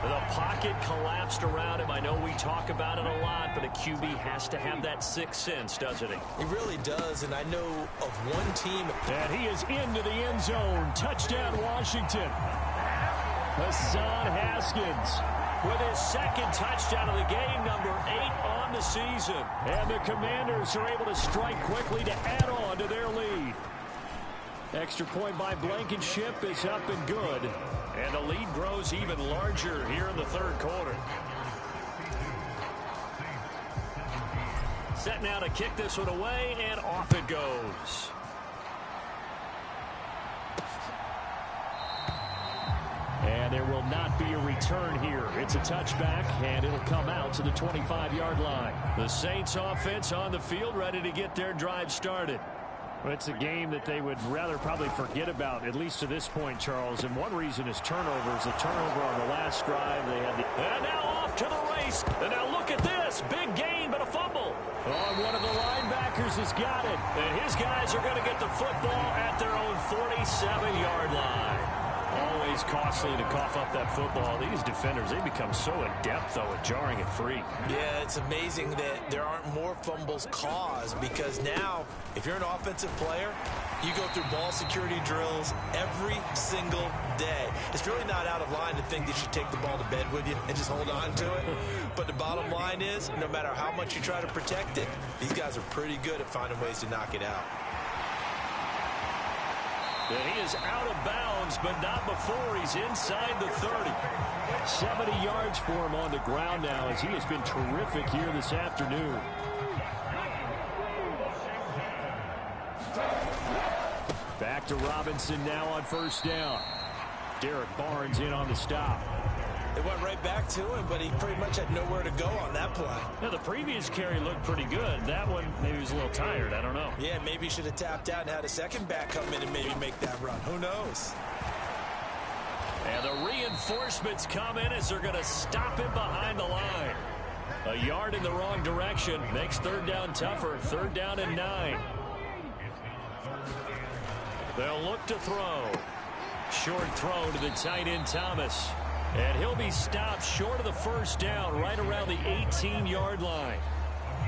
The pocket collapsed around him. I know we talk about it a lot, but a QB has to have that sixth sense, doesn't he? He really does, and I know of one team. And he is into the end zone. Touchdown, Washington. Hassan Haskins with his second touchdown of the game, number 8 on the season. And the Commanders are able to strike quickly to add on to their lead. Extra point by Blankenship is up and good. And the lead grows even larger here in the third quarter. Set now to kick this one away, and off it goes. And there will not be a return here. It's a touchback, and it'll come out to the 25-yard line. The Saints offense on the field, ready to get their drive started. Well, it's a game that they would rather probably forget about, at least to this point, Charles. And one reason is turnovers. A turnover on the last drive. They had and now off to the race. And now look at this. Big gain, but a fumble. Oh, one of the linebackers has got it. And his guys are going to get the football at their own 47-yard line. Always costly to cough up that football. These defenders, they become so adept, though, at jarring it free. Yeah, it's amazing that there aren't more fumbles caused, because now, if you're an offensive player, you go through ball security drills every single day. It's really not out of line to think that you should take the ball to bed with you and just hold on to it. But the bottom line is, no matter how much you try to protect it, these guys are pretty good at finding ways to knock it out. And he is out of bounds, but not before he's inside the 30. 70 yards for him on the ground now, as he has been terrific here this afternoon. Back to Robinson now on first down. Derek Barnes in on the stop. It went right back to him, but he pretty much had nowhere to go on that play. Now, the previous carry looked pretty good. That one, maybe he was a little tired. I don't know. Yeah, maybe he should have tapped out and had a second back come in and maybe make that run. Who knows? And the reinforcements come in as they're going to stop him behind the line. A yard in the wrong direction makes third down tougher. Third down and 9. They'll look to throw. Short throw to the tight end, Thomas. And he'll be stopped short of the first down, right around the 18-yard line.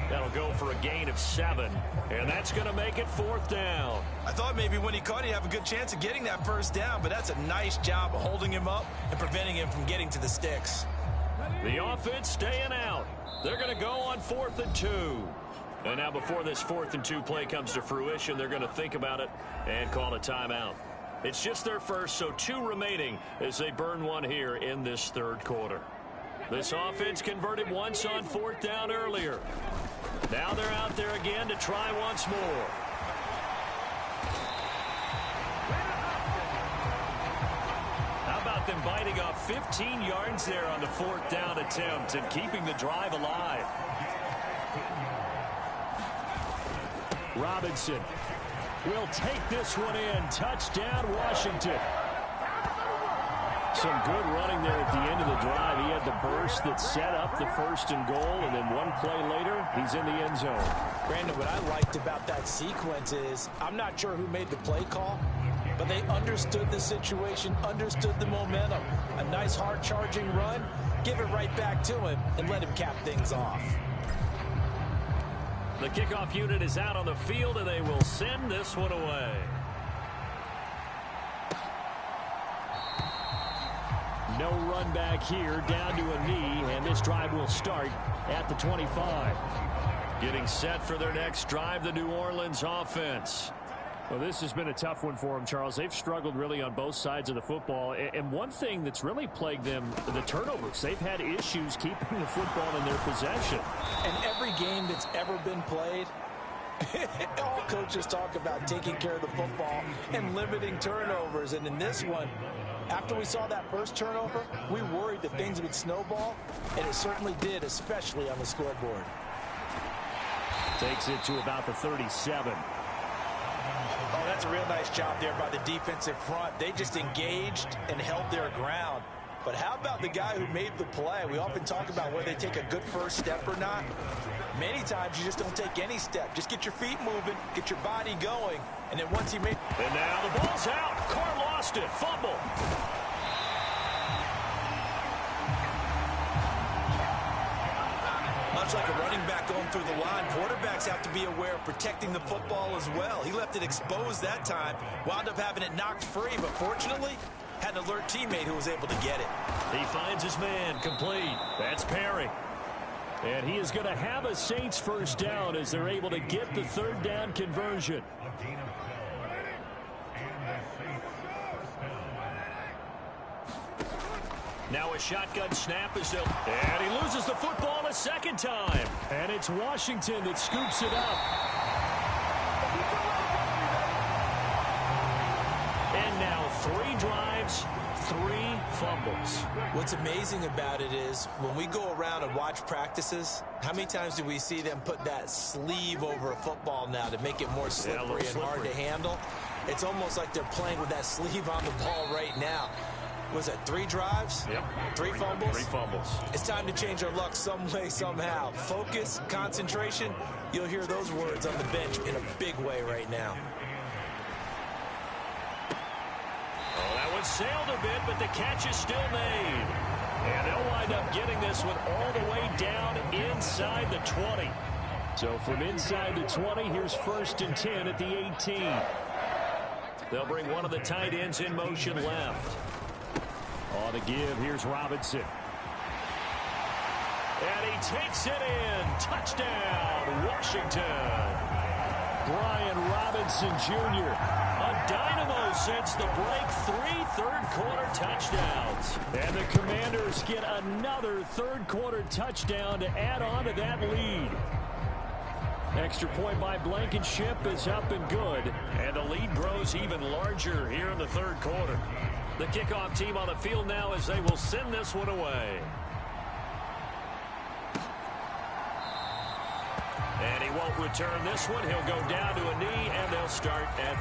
That'll go for a gain of 7, and that's going to make it fourth down. I thought maybe when he caught, he'd have a good chance of getting that first down, but that's a nice job of holding him up and preventing him from getting to the sticks. The offense staying out. They're going to go on 4th and 2. And now before this 4th and 2 play comes to fruition, they're going to think about it and call a timeout. It's just their first, so 2 remaining as they burn one here in this third quarter. This offense converted once on 4th down earlier. Now they're out there again to try once more. How about them biting off 15 yards there on the 4th down attempt and keeping the drive alive? Robinson will take this one in. Touchdown, Washington. Some good running there at the end of the drive. He had the burst that set up the first and goal, and then one play later, he's in the end zone. Brandon, what I liked about that sequence is, I'm not sure who made the play call, but they understood the situation, understood the momentum. A nice hard-charging run, give it right back to him, and let him cap things off. The kickoff unit is out on the field, and they will send this one away. No run back here, down to a knee, and this drive will start at the 25. Getting set for their next drive, the New Orleans offense. Well, this has been a tough one for them, Charles. They've struggled really on both sides of the football. And one thing that's really plagued them, the turnovers. They've had issues keeping the football in their possession. And every game that's ever been played, All coaches talk about taking care of the football and limiting turnovers. And in this one, after we saw that first turnover, we worried that things would snowball, and it certainly did, especially on the scoreboard. Takes it to about the 37. Oh, that's a real nice job there by the defensive front. They just engaged and held their ground. But how about the guy who made the play? We often talk about whether they take a good first step or not. Many times you just don't take any step. Just get your feet moving, get your body going, and then once he made... And now the ball's out. Carr lost it. Fumble. Much like a running back going through the line, quarterbacks have to be aware of protecting the football as well. He left it exposed that time, wound up having it knocked free, but fortunately, had an alert teammate who was able to get it. He finds his man, complete. That's Perry. And he is going to have a Saints first down as they're able to get the third down conversion. Now a shotgun snap is up. And he loses the football a second time. And it's Washington that scoops it up. And now 3 drives, 3 fumbles. What's amazing about it is when we go around and watch practices, how many times do we see them put that sleeve over a football now to make it more slippery and hard to handle? It's almost like they're playing with that sleeve on the ball right now. Was it 3 drives? Yep. 3 fumbles? 3 fumbles. It's time to change our luck some way, somehow. Focus, concentration, you'll hear those words on the bench in a big way right now. Oh, that one sailed a bit, but the catch is still made. And they'll wind up getting this one all the way down inside the 20. So from inside the 20, here's 1st and 10 at the 18. They'll bring one of the tight ends in motion left. On the give, here's Robinson. And he takes it in. Touchdown, Washington. Brian Robinson Jr., a dynamo since the break. 3 third-quarter touchdowns. And the Commanders get another third-quarter touchdown to add on to that lead. Extra point by Blankenship is up and good. And the lead grows even larger here in the third quarter. The kickoff team on the field now as they will send this one away. And he won't return this one. He'll go down to a knee, and they'll start at...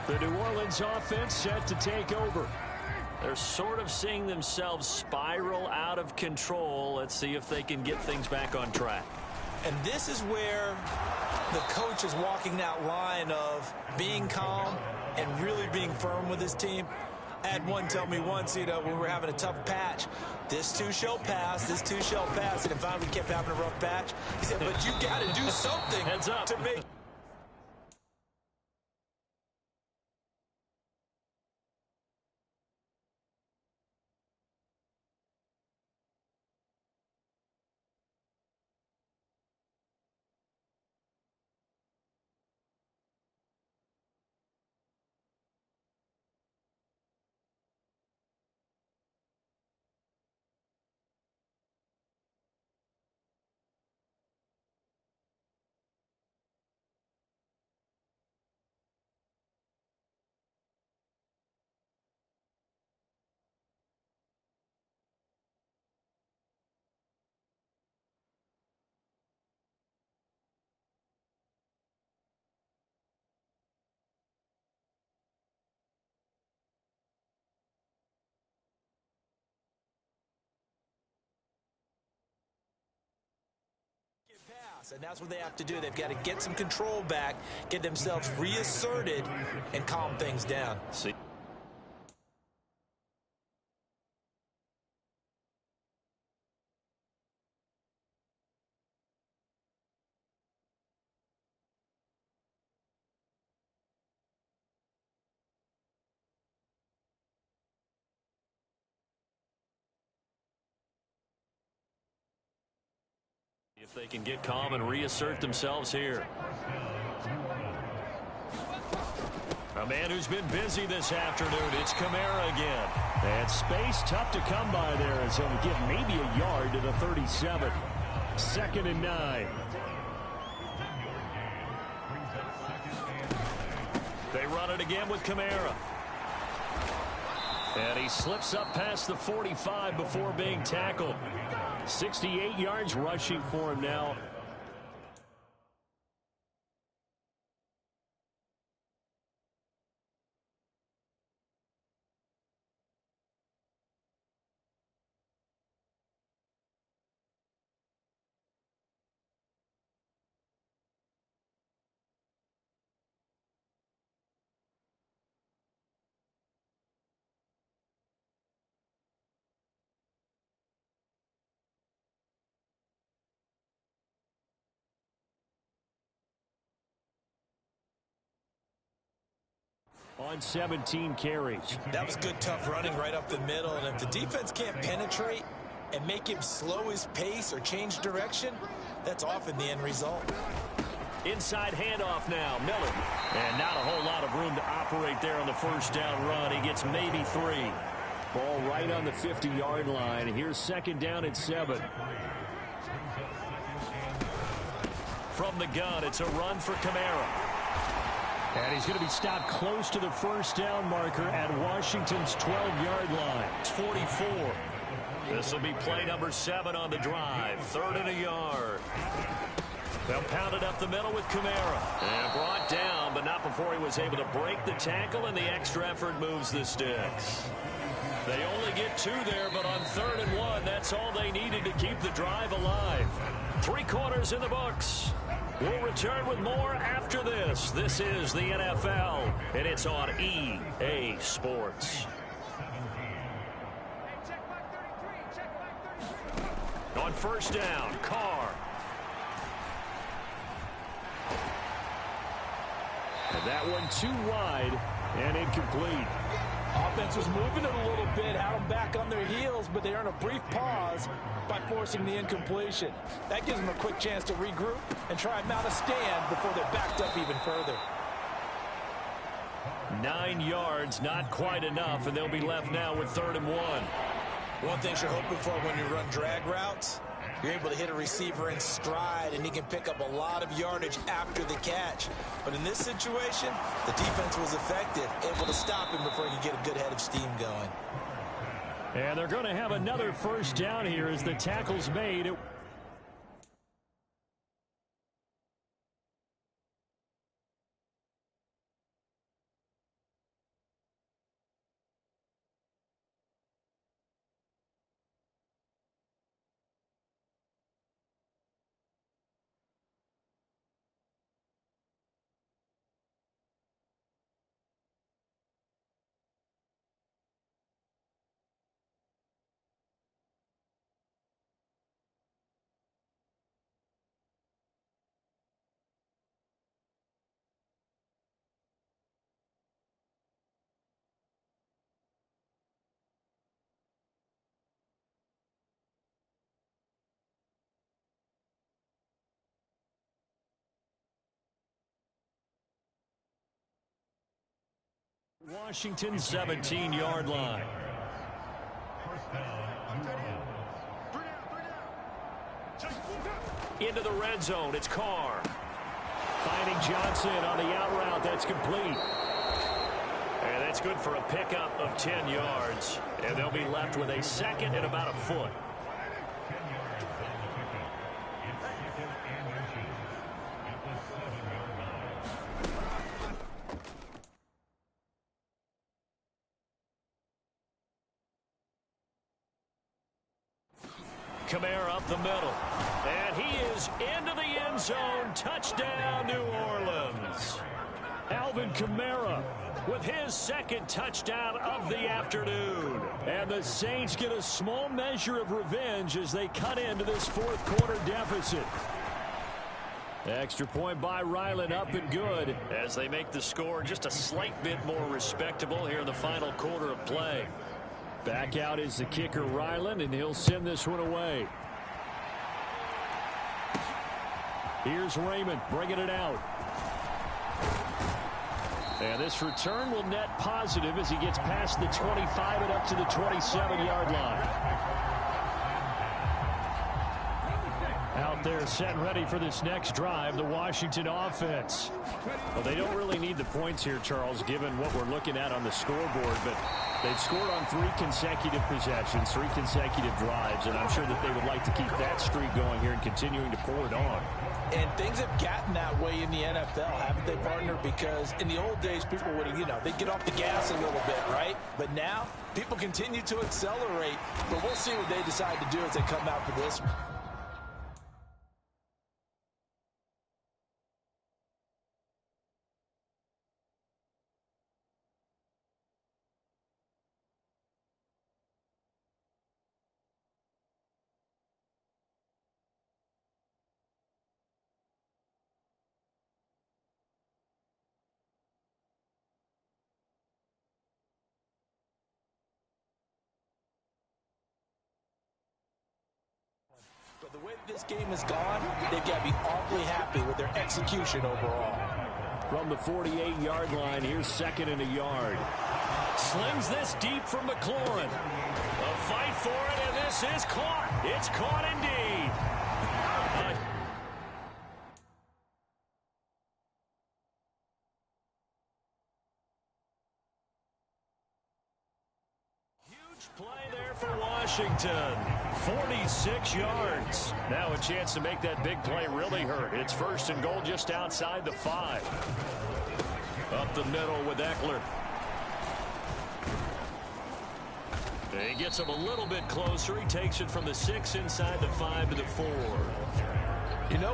The New Orleans offense set to take over. They're sort of seeing themselves spiral out of control. Let's see if they can get things back on track. And this is where the coach is walking that line of being calm and really being firm with his team. I had one tell me once, when we were having a tough patch, this too shall pass, this too shall pass. And finally we kept having a rough patch. He said, but you got to do something Heads up. to make. And that's what they have to do. They've got to get some control back, get themselves reasserted, and calm things down. See. If they can get calm and reassert themselves here. A man who's been busy this afternoon, it's Kamara again. And space tough to come by there as he'll get maybe a yard to the 37. 2nd and 9. They run it again with Kamara. And he slips up past the 45 before being tackled. 68 yards rushing for him now. On 17 carries. That was good, tough running right up the middle. And if the defense can't penetrate and make him slow his pace or change direction, that's often the end result. Inside handoff now, Miller. And not a whole lot of room to operate there on the first down run. He gets maybe 3. Ball right on the 50-yard line. Here's 2nd down and 7. From the gun, it's a run for Kamara. And he's going to be stopped close to the first down marker at Washington's 12-yard line. It's 44. This will be play number 7 on the drive. 3rd and a yard. They'll pound it up the middle with Kamara. And brought down, but not before he was able to break the tackle, and the extra effort moves the sticks. They only get 2 there, but on 3rd and 1, that's all they needed to keep the drive alive. 3 quarters in the books. We'll return with more after this. This is the NFL, and it's on EA Sports. On first down, Carr. And that one too wide and incomplete. Offense was moving it a little bit, had them back on their heels, but they earn a brief pause by forcing the incompletion. That gives them a quick chance to regroup and try and mount a stand before they're backed up even further. 9 yards, not quite enough, and they'll be left now with 3rd and 1. One thing you're hoping for when you run drag routes, you're able to hit a receiver in stride, and he can pick up a lot of yardage after the catch. But in this situation, the defense was effective, able to stop him before he could get a good head of steam going. And they're going to have another first down here as the tackle's made. Washington's 17-yard line. Into the red zone, it's Carr. Finding Johnson on the out route, that's complete. And that's good for a pickup of 10 yards. And they'll be left with a second and about a foot. Kamara up the middle. And he is into the end zone. Touchdown, New Orleans. Alvin Kamara with his second touchdown of the afternoon. And the Saints get a small measure of revenge as they cut into this fourth quarter deficit. Extra point by Ryland, up and good as they make the score just a slight bit more respectable here in the final quarter of play. Back out is the kicker, Ryland, and he'll send this one away. Here's Raymond bringing it out. And this return will net positive as he gets past the 25 and up to the 27-yard line. Out there set and ready for this next drive, the Washington offense. Well, they don't really need the points here, Charles, given what we're looking at on the scoreboard, but they've scored on 3 consecutive possessions, 3 consecutive drives, and I'm sure that they would like to keep that streak going here and continuing to pour it on. And things have gotten that way in the NFL, haven't they, partner? Because in the old days, people would, they'd get off the gas a little bit, right? But now, people continue to accelerate, but we'll see what they decide to do as they come out for this one. But the way that this game has gone, they've got to be awfully happy with their execution overall. From the 48-yard line, here's second and a yard. Slings this deep from McLaurin. A fight for it, and this is caught. It's caught indeed. Huge play there for Washington. 46 yards. Now a chance to make that big play really hurt. It's first and goal just outside the 5. Up the middle with Eckler. He gets him a little bit closer. He takes it from the 6 inside the 5 to the 4.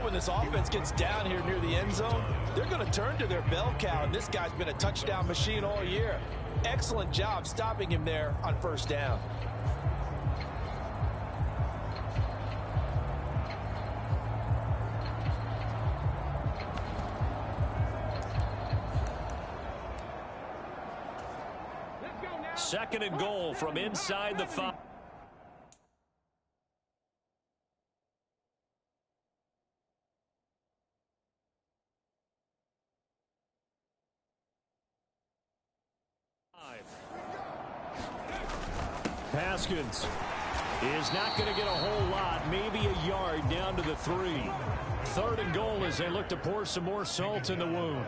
When this offense gets down here near the end zone, they're going to turn to their bell cow, and this guy's been a touchdown machine all year. Excellent job stopping him there on first down. Second and goal from inside the 5. Haskins is not going to get a whole lot, maybe a yard down to the 3. Third and goal as they look to pour some more salt in the wound.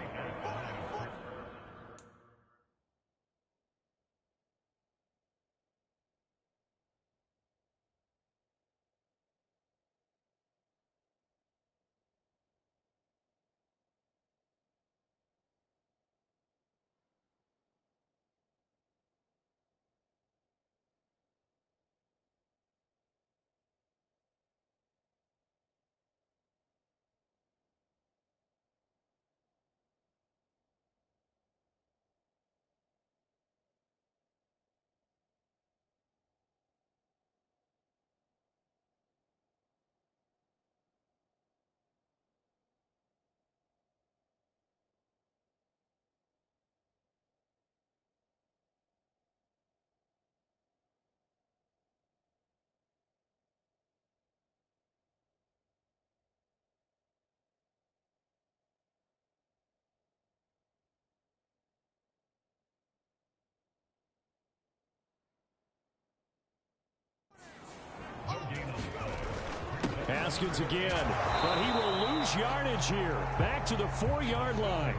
Haskins again, but he will lose yardage here. Back to the 4-yard line.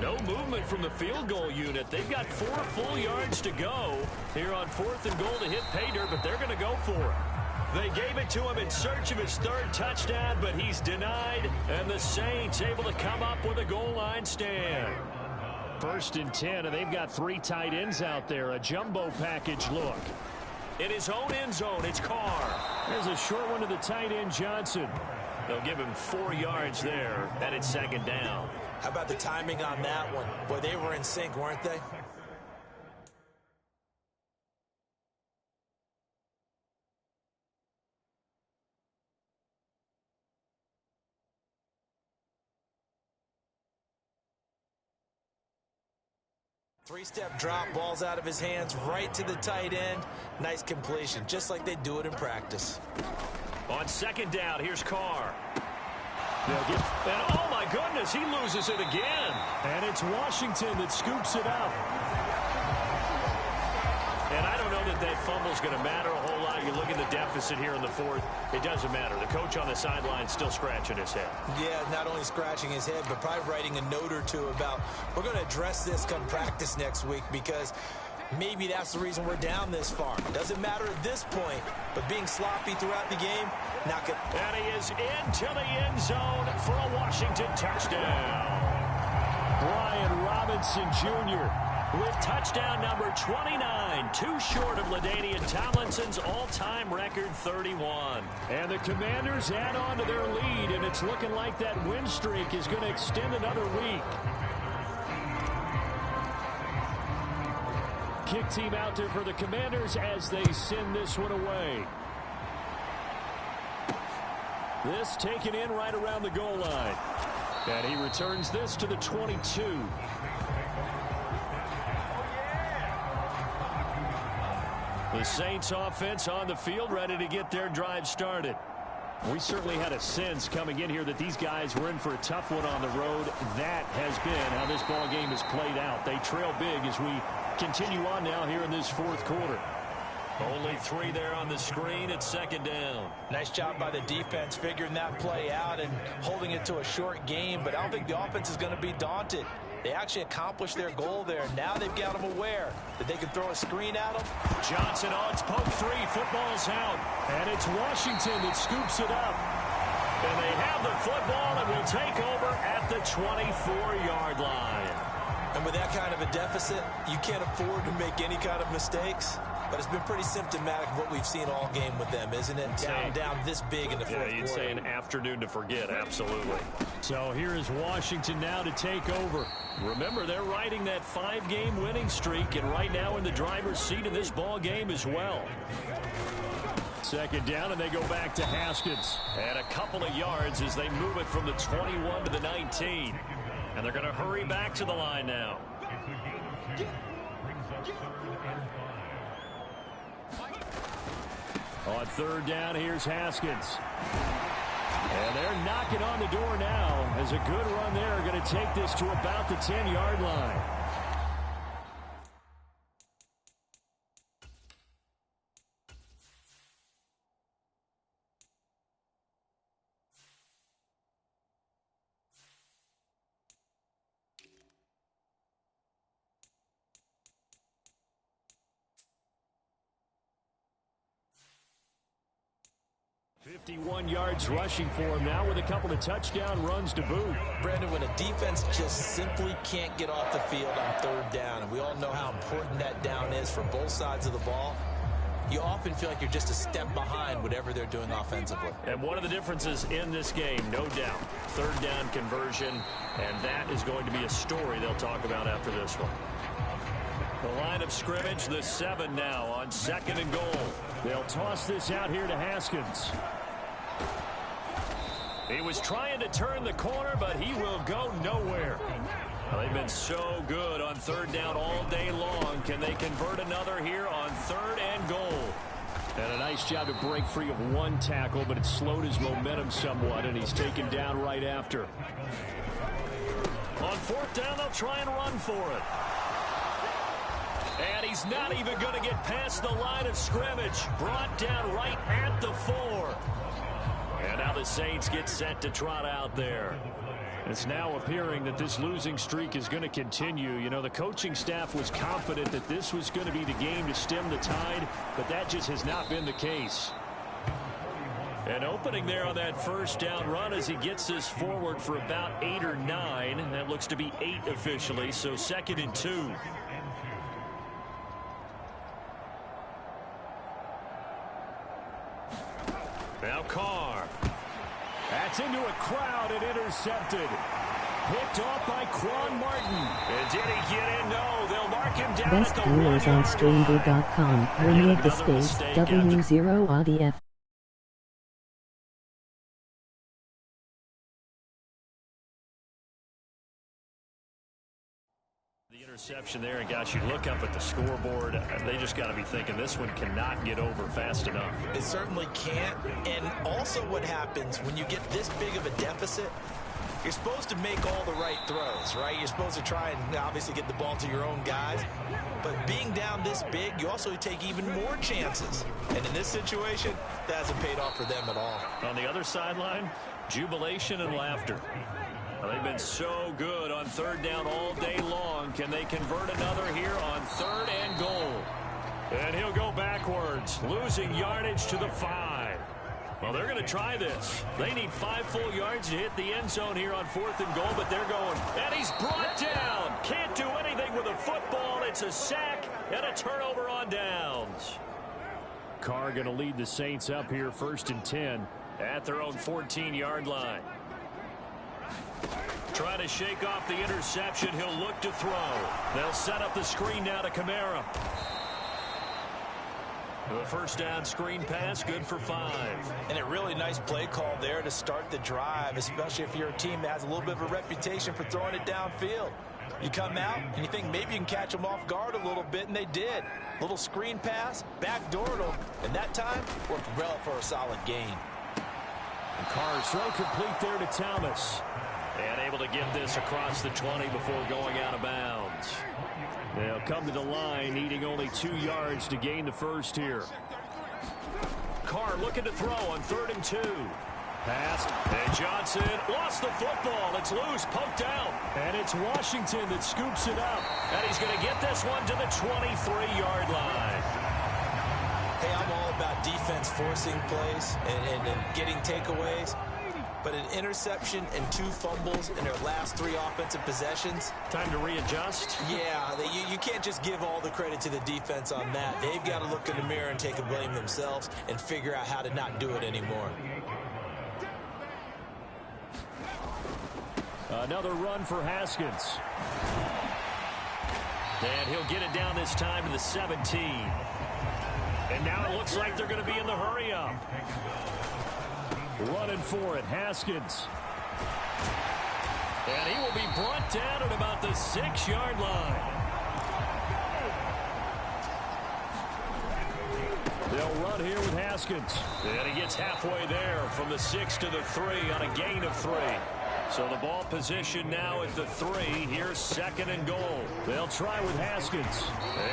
No movement from the field goal unit. They've got 4 full yards to go here on 4th and goal to hit pay dirt, but they're going to go for it. They gave it to him in search of his 3rd touchdown, but he's denied, and the Saints able to come up with a goal line stand. 1st and 10, and they've got 3 tight ends out there. A jumbo package look. In his own end zone, it's Carr. There's a short one to the tight end, Johnson. They'll give him 4 yards there, and it's 2nd down. How about the timing on that one? Boy, they were in sync, weren't they? Three-step drop, ball's out of his hands, right to the tight end. Nice completion, just like they do it in practice. On 2nd down, here's Carr. And oh my goodness, he loses it again. And it's Washington that scoops it up. And I don't know that fumble's going to matter a whole lot. You look at the deficit here in the 4th. It doesn't matter. The coach on the sideline still scratching his head. Yeah, not only scratching his head, but probably writing a note or two about, we're going to address this come practice next week, because maybe that's the reason we're down this far. Doesn't matter at this point, but being sloppy throughout the game, not good. And he is into the end zone for a Washington touchdown. Brian Robinson Jr. with touchdown number 29, 2 short of LaDainian Tomlinson's all-time record 31. And the Commanders add on to their lead, and it's looking like that win streak is going to extend another week. Kick team out there for the Commanders as they send this one away. This taken in right around the goal line. And he returns this to the 22. The Saints offense on the field, ready to get their drive started. We certainly had a sense coming in here that these guys were in for a tough one on the road. That has been how this ball game has played out. They trail big as we continue on now here in this 4th quarter. Only 3 there on the screen at 2nd down. Nice job by the defense figuring that play out and holding it to a short game, but I don't think the offense is going to be daunted. They actually accomplished their goal there. Now they've got them aware that they can throw a screen at them. Johnson odds poke 3. Football's out. And it's Washington that scoops it up. And they have the football and will take over at the 24-yard line. And with that kind of a deficit, you can't afford to make any kind of mistakes. But it's been pretty symptomatic of what we've seen all game with them, isn't it? Down this big in the 4th quarter. Yeah, you'd say an afternoon to forget, absolutely. So here is Washington now to take over. Remember, they're riding that 5-game winning streak, and right now in the driver's seat of this ball game as well. 2nd down, and they go back to Haskins. And a couple of yards as they move it from the 21 to the 19. And they're going to hurry back to the line now. On 3rd down, here's Haskins. And they're knocking on the door now as a good run there going to take this to about the 10-yard line. .51 yards rushing for him now with a couple of touchdown runs to boot. Brandon, when a defense just simply can't get off the field on 3rd down, and we all know how important that down is for both sides of the ball, you often feel like you're just a step behind whatever they're doing offensively. And one of the differences in this game, no doubt, 3rd down conversion, and that is going to be a story they'll talk about after this one. The line of scrimmage, the 7 now on 2nd and goal. They'll toss this out here to Haskins. He was trying to turn the corner, but he will go nowhere. Well, they've been so good on 3rd down all day long. Can they convert another here on 3rd and goal? And a nice job to break free of 1 tackle, but it slowed his momentum somewhat, and he's taken down right after. On 4th down, they'll try and run for it. And he's not even going to get past the line of scrimmage. Brought down right at the 4. And now the Saints get set to trot out there. It's now appearing that this losing streak is going to continue. You know, the coaching staff was confident that this was going to be the game to stem the tide, but that just has not been the case. And opening there on that first down run as he gets this forward for about 8 or 9. That looks to be 8 officially, so 2nd and 2. Now Carr. That's into a crowd and intercepted. Picked off by Quan Martin. And did he get in? No, they'll mark him down Best at the viewers on streambo.com. Remove the space W0ODF. The interception there, and gosh, you look up at the scoreboard, they just got to be thinking this one cannot get over fast enough. It certainly can't. And also what happens when you get this big of a deficit, you're supposed to make all the right throws, right? You're supposed to try and obviously get the ball to your own guys. But being down this big, you also take even more chances. And in this situation, that hasn't paid off for them at all. On the other sideline, jubilation and laughter. Well, they've been so good on 3rd down all day long. Can they convert another here on 3rd and goal? And he'll go backwards, losing yardage to the 5. Well, they're going to try this. They need 5 full yards to hit the end zone here on 4th and goal, but they're going. And he's brought down. Can't do anything with a football. It's a sack and a turnover on downs. Carr going to lead the Saints up here 1st and 10 at their own 14-yard line. Try to shake off the interception. He'll look to throw. They'll set up the screen now to Kamara. The first down screen pass, good for 5. And a really nice play call there to start the drive, especially if you're a team that has a little bit of a reputation for throwing it downfield. You come out and you think maybe you can catch them off guard a little bit, and they did. Little screen pass, backdoored them, and that time worked well for a solid gain. And Carr's throw complete there to Thomas. And able to get this across the 20 before going out of bounds. They'll come to the line, needing only 2 yards to gain the first here. Carr looking to throw on 3rd and 2. Passed, and Johnson lost the football. It's loose, poked out. And it's Washington that scoops it up. And he's going to get this one to the 23-yard line. Hey, I'm all about defense forcing plays and getting takeaways. But an interception and 2 fumbles in their last 3 offensive possessions. Time to readjust? Yeah, you can't just give all the credit to the defense on that. They've got to look in the mirror and take a blame themselves and figure out how to not do it anymore. Another run for Haskins. And he'll get it down this time to the 17. And now it looks like they're going to be in the hurry-up. Running for it, Haskins. And he will be brought down at about the 6-yard line. They'll run here with Haskins. And he gets halfway there from the 6 to the 3 on a gain of 3. So the ball position now at the 3. Here's 2nd and goal. They'll try with Haskins.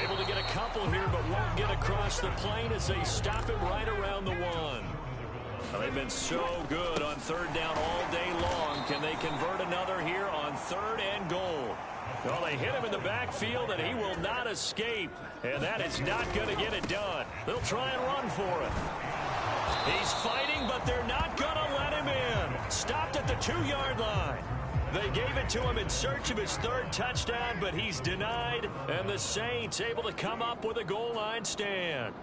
Able to get a couple here, but won't get across the plane as they stop him right around the 1. Well, they've been so good on 3rd down all day long. Can they convert another here on 3rd and goal? Well, they hit him in the backfield, and he will not escape. And that is not going to get it done. They'll try and run for it. He's fighting, but they're not going to let him in. Stopped at the 2-yard line. They gave it to him in search of his 3rd touchdown, but he's denied. And the Saints able to come up with a goal line stand.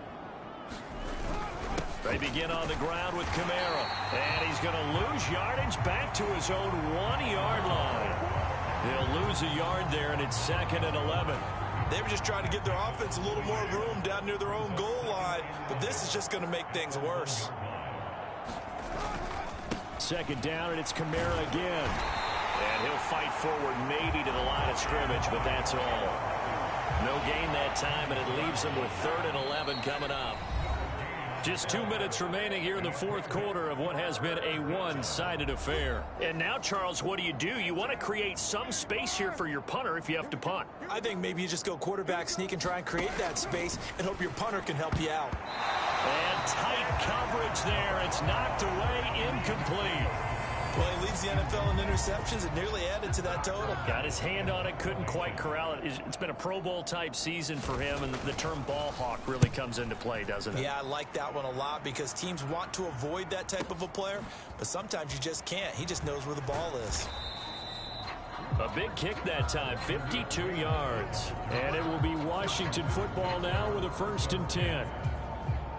They begin on the ground with Kamara. And he's going to lose yardage back to his own 1-yard line. They'll lose a yard there, and it's 2nd and 11. They were just trying to give their offense a little more room down near their own goal line, but this is just going to make things worse. 2nd down, and it's Kamara again. And he'll fight forward maybe to the line of scrimmage, but that's all. No gain that time, and it leaves them with 3rd and 11 coming up. Just 2 minutes remaining here in the fourth quarter of what has been a one-sided affair. And now, Charles, what do? You want to create some space here for your punter if you have to punt. I think maybe you just go quarterback sneak and try and create that space and hope your punter can help you out. And tight coverage there. It's knocked away, incomplete. Well, he leads the NFL in interceptions and nearly added to that total. Got his hand on it, couldn't quite corral it. It's been a Pro Bowl-type season for him, and the term ball hawk really comes into play, doesn't it? Yeah, I like that one a lot because teams want to avoid that type of a player, but sometimes you just can't. He just knows where the ball is. A big kick that time, 52 yards. And it will be Washington football now with a 1st and 10.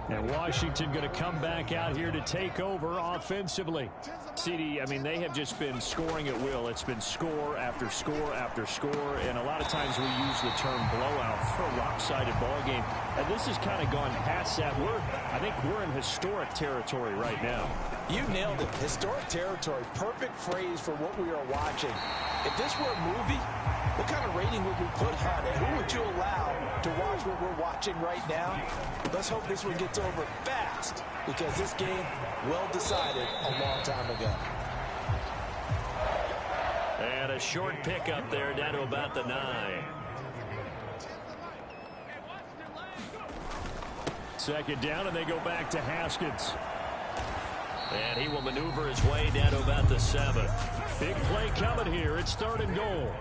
And Washington going to come back out here to take over offensively. CD, I mean, they have just been scoring at will. It's been score after score after score, and a lot of times we use the term blowout for a lopsided ball game. And this has kind of gone past that. I think we're in historic territory right now. You nailed it. Historic territory. Perfect phrase for what we are watching. If this were a movie, what kind of rating would we put on it? Who would you allow to watch what we're watching right now? Let's hope this one gets over fast because this game, well decided a long time ago. And a short pickup there down to about the 9. 2nd down, and they go back to Haskins. And he will maneuver his way down to about the 7. Big play coming here. It's 3rd and goal.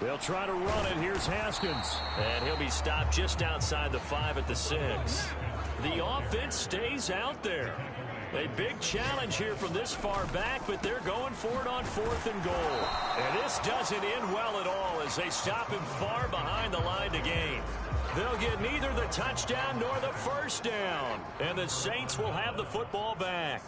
They'll try to run it. Here's Haskins. And he'll be stopped just outside the 5 at the 6. The offense stays out there. A big challenge here from this far back, but they're going for it on 4th and goal. And this doesn't end well at all as they stop him far behind the line to gain. They'll get neither the touchdown nor the 1st down. And the Saints will have the football back.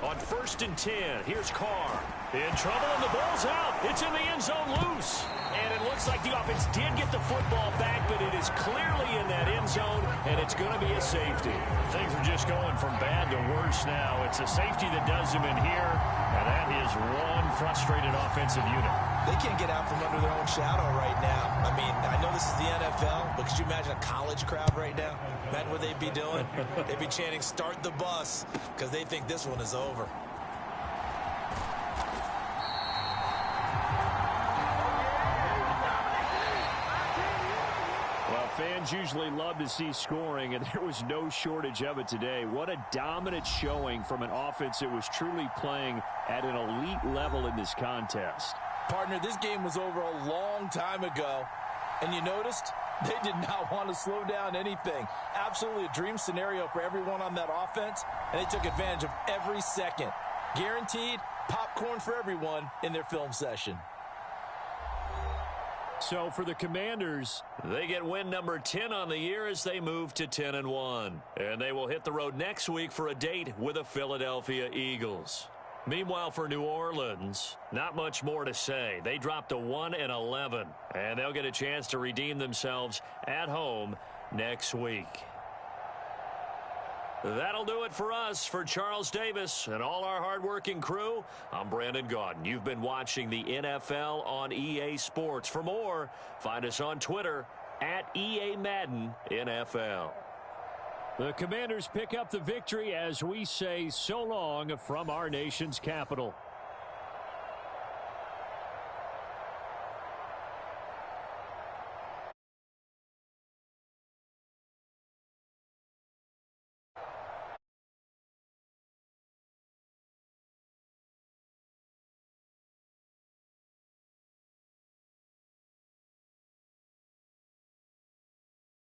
On 1st and 10, here's Carr. In trouble, and the ball's out. It's in the end zone loose. And it looks like the offense did get the football back, but it is clearly in that end zone, and it's going to be a safety. Things are just going from bad to worse now. It's a safety that does them in here, and that is one frustrated offensive unit. They can't get out from under their own shadow right now. I mean, I know this is the NFL, but could you imagine a college crowd right now? Imagine what they'd be doing. They'd be chanting, "Start the bus," because they think this one is over. Fans usually love to see scoring, and there was no shortage of it today. What a dominant showing from an offense that was truly playing at an elite level in this contest. Partner, this game was over a long time ago, and you noticed they did not want to slow down anything. Absolutely a dream scenario for everyone on that offense, and they took advantage of every second. Guaranteed popcorn for everyone in their film session. So for the Commanders, they get win number 10 on the year as they move to 10-1. And they will hit the road next week for a date with the Philadelphia Eagles. Meanwhile, for New Orleans, not much more to say. They dropped to 1-11, and they'll get a chance to redeem themselves at home next week. That'll do it for us. For Charles Davis and all our hardworking crew, I'm Brandon Gaudin. You've been watching the NFL on EA Sports. For more, find us on Twitter at EA Madden NFL. The Commanders pick up the victory as we say so long from our nation's capital.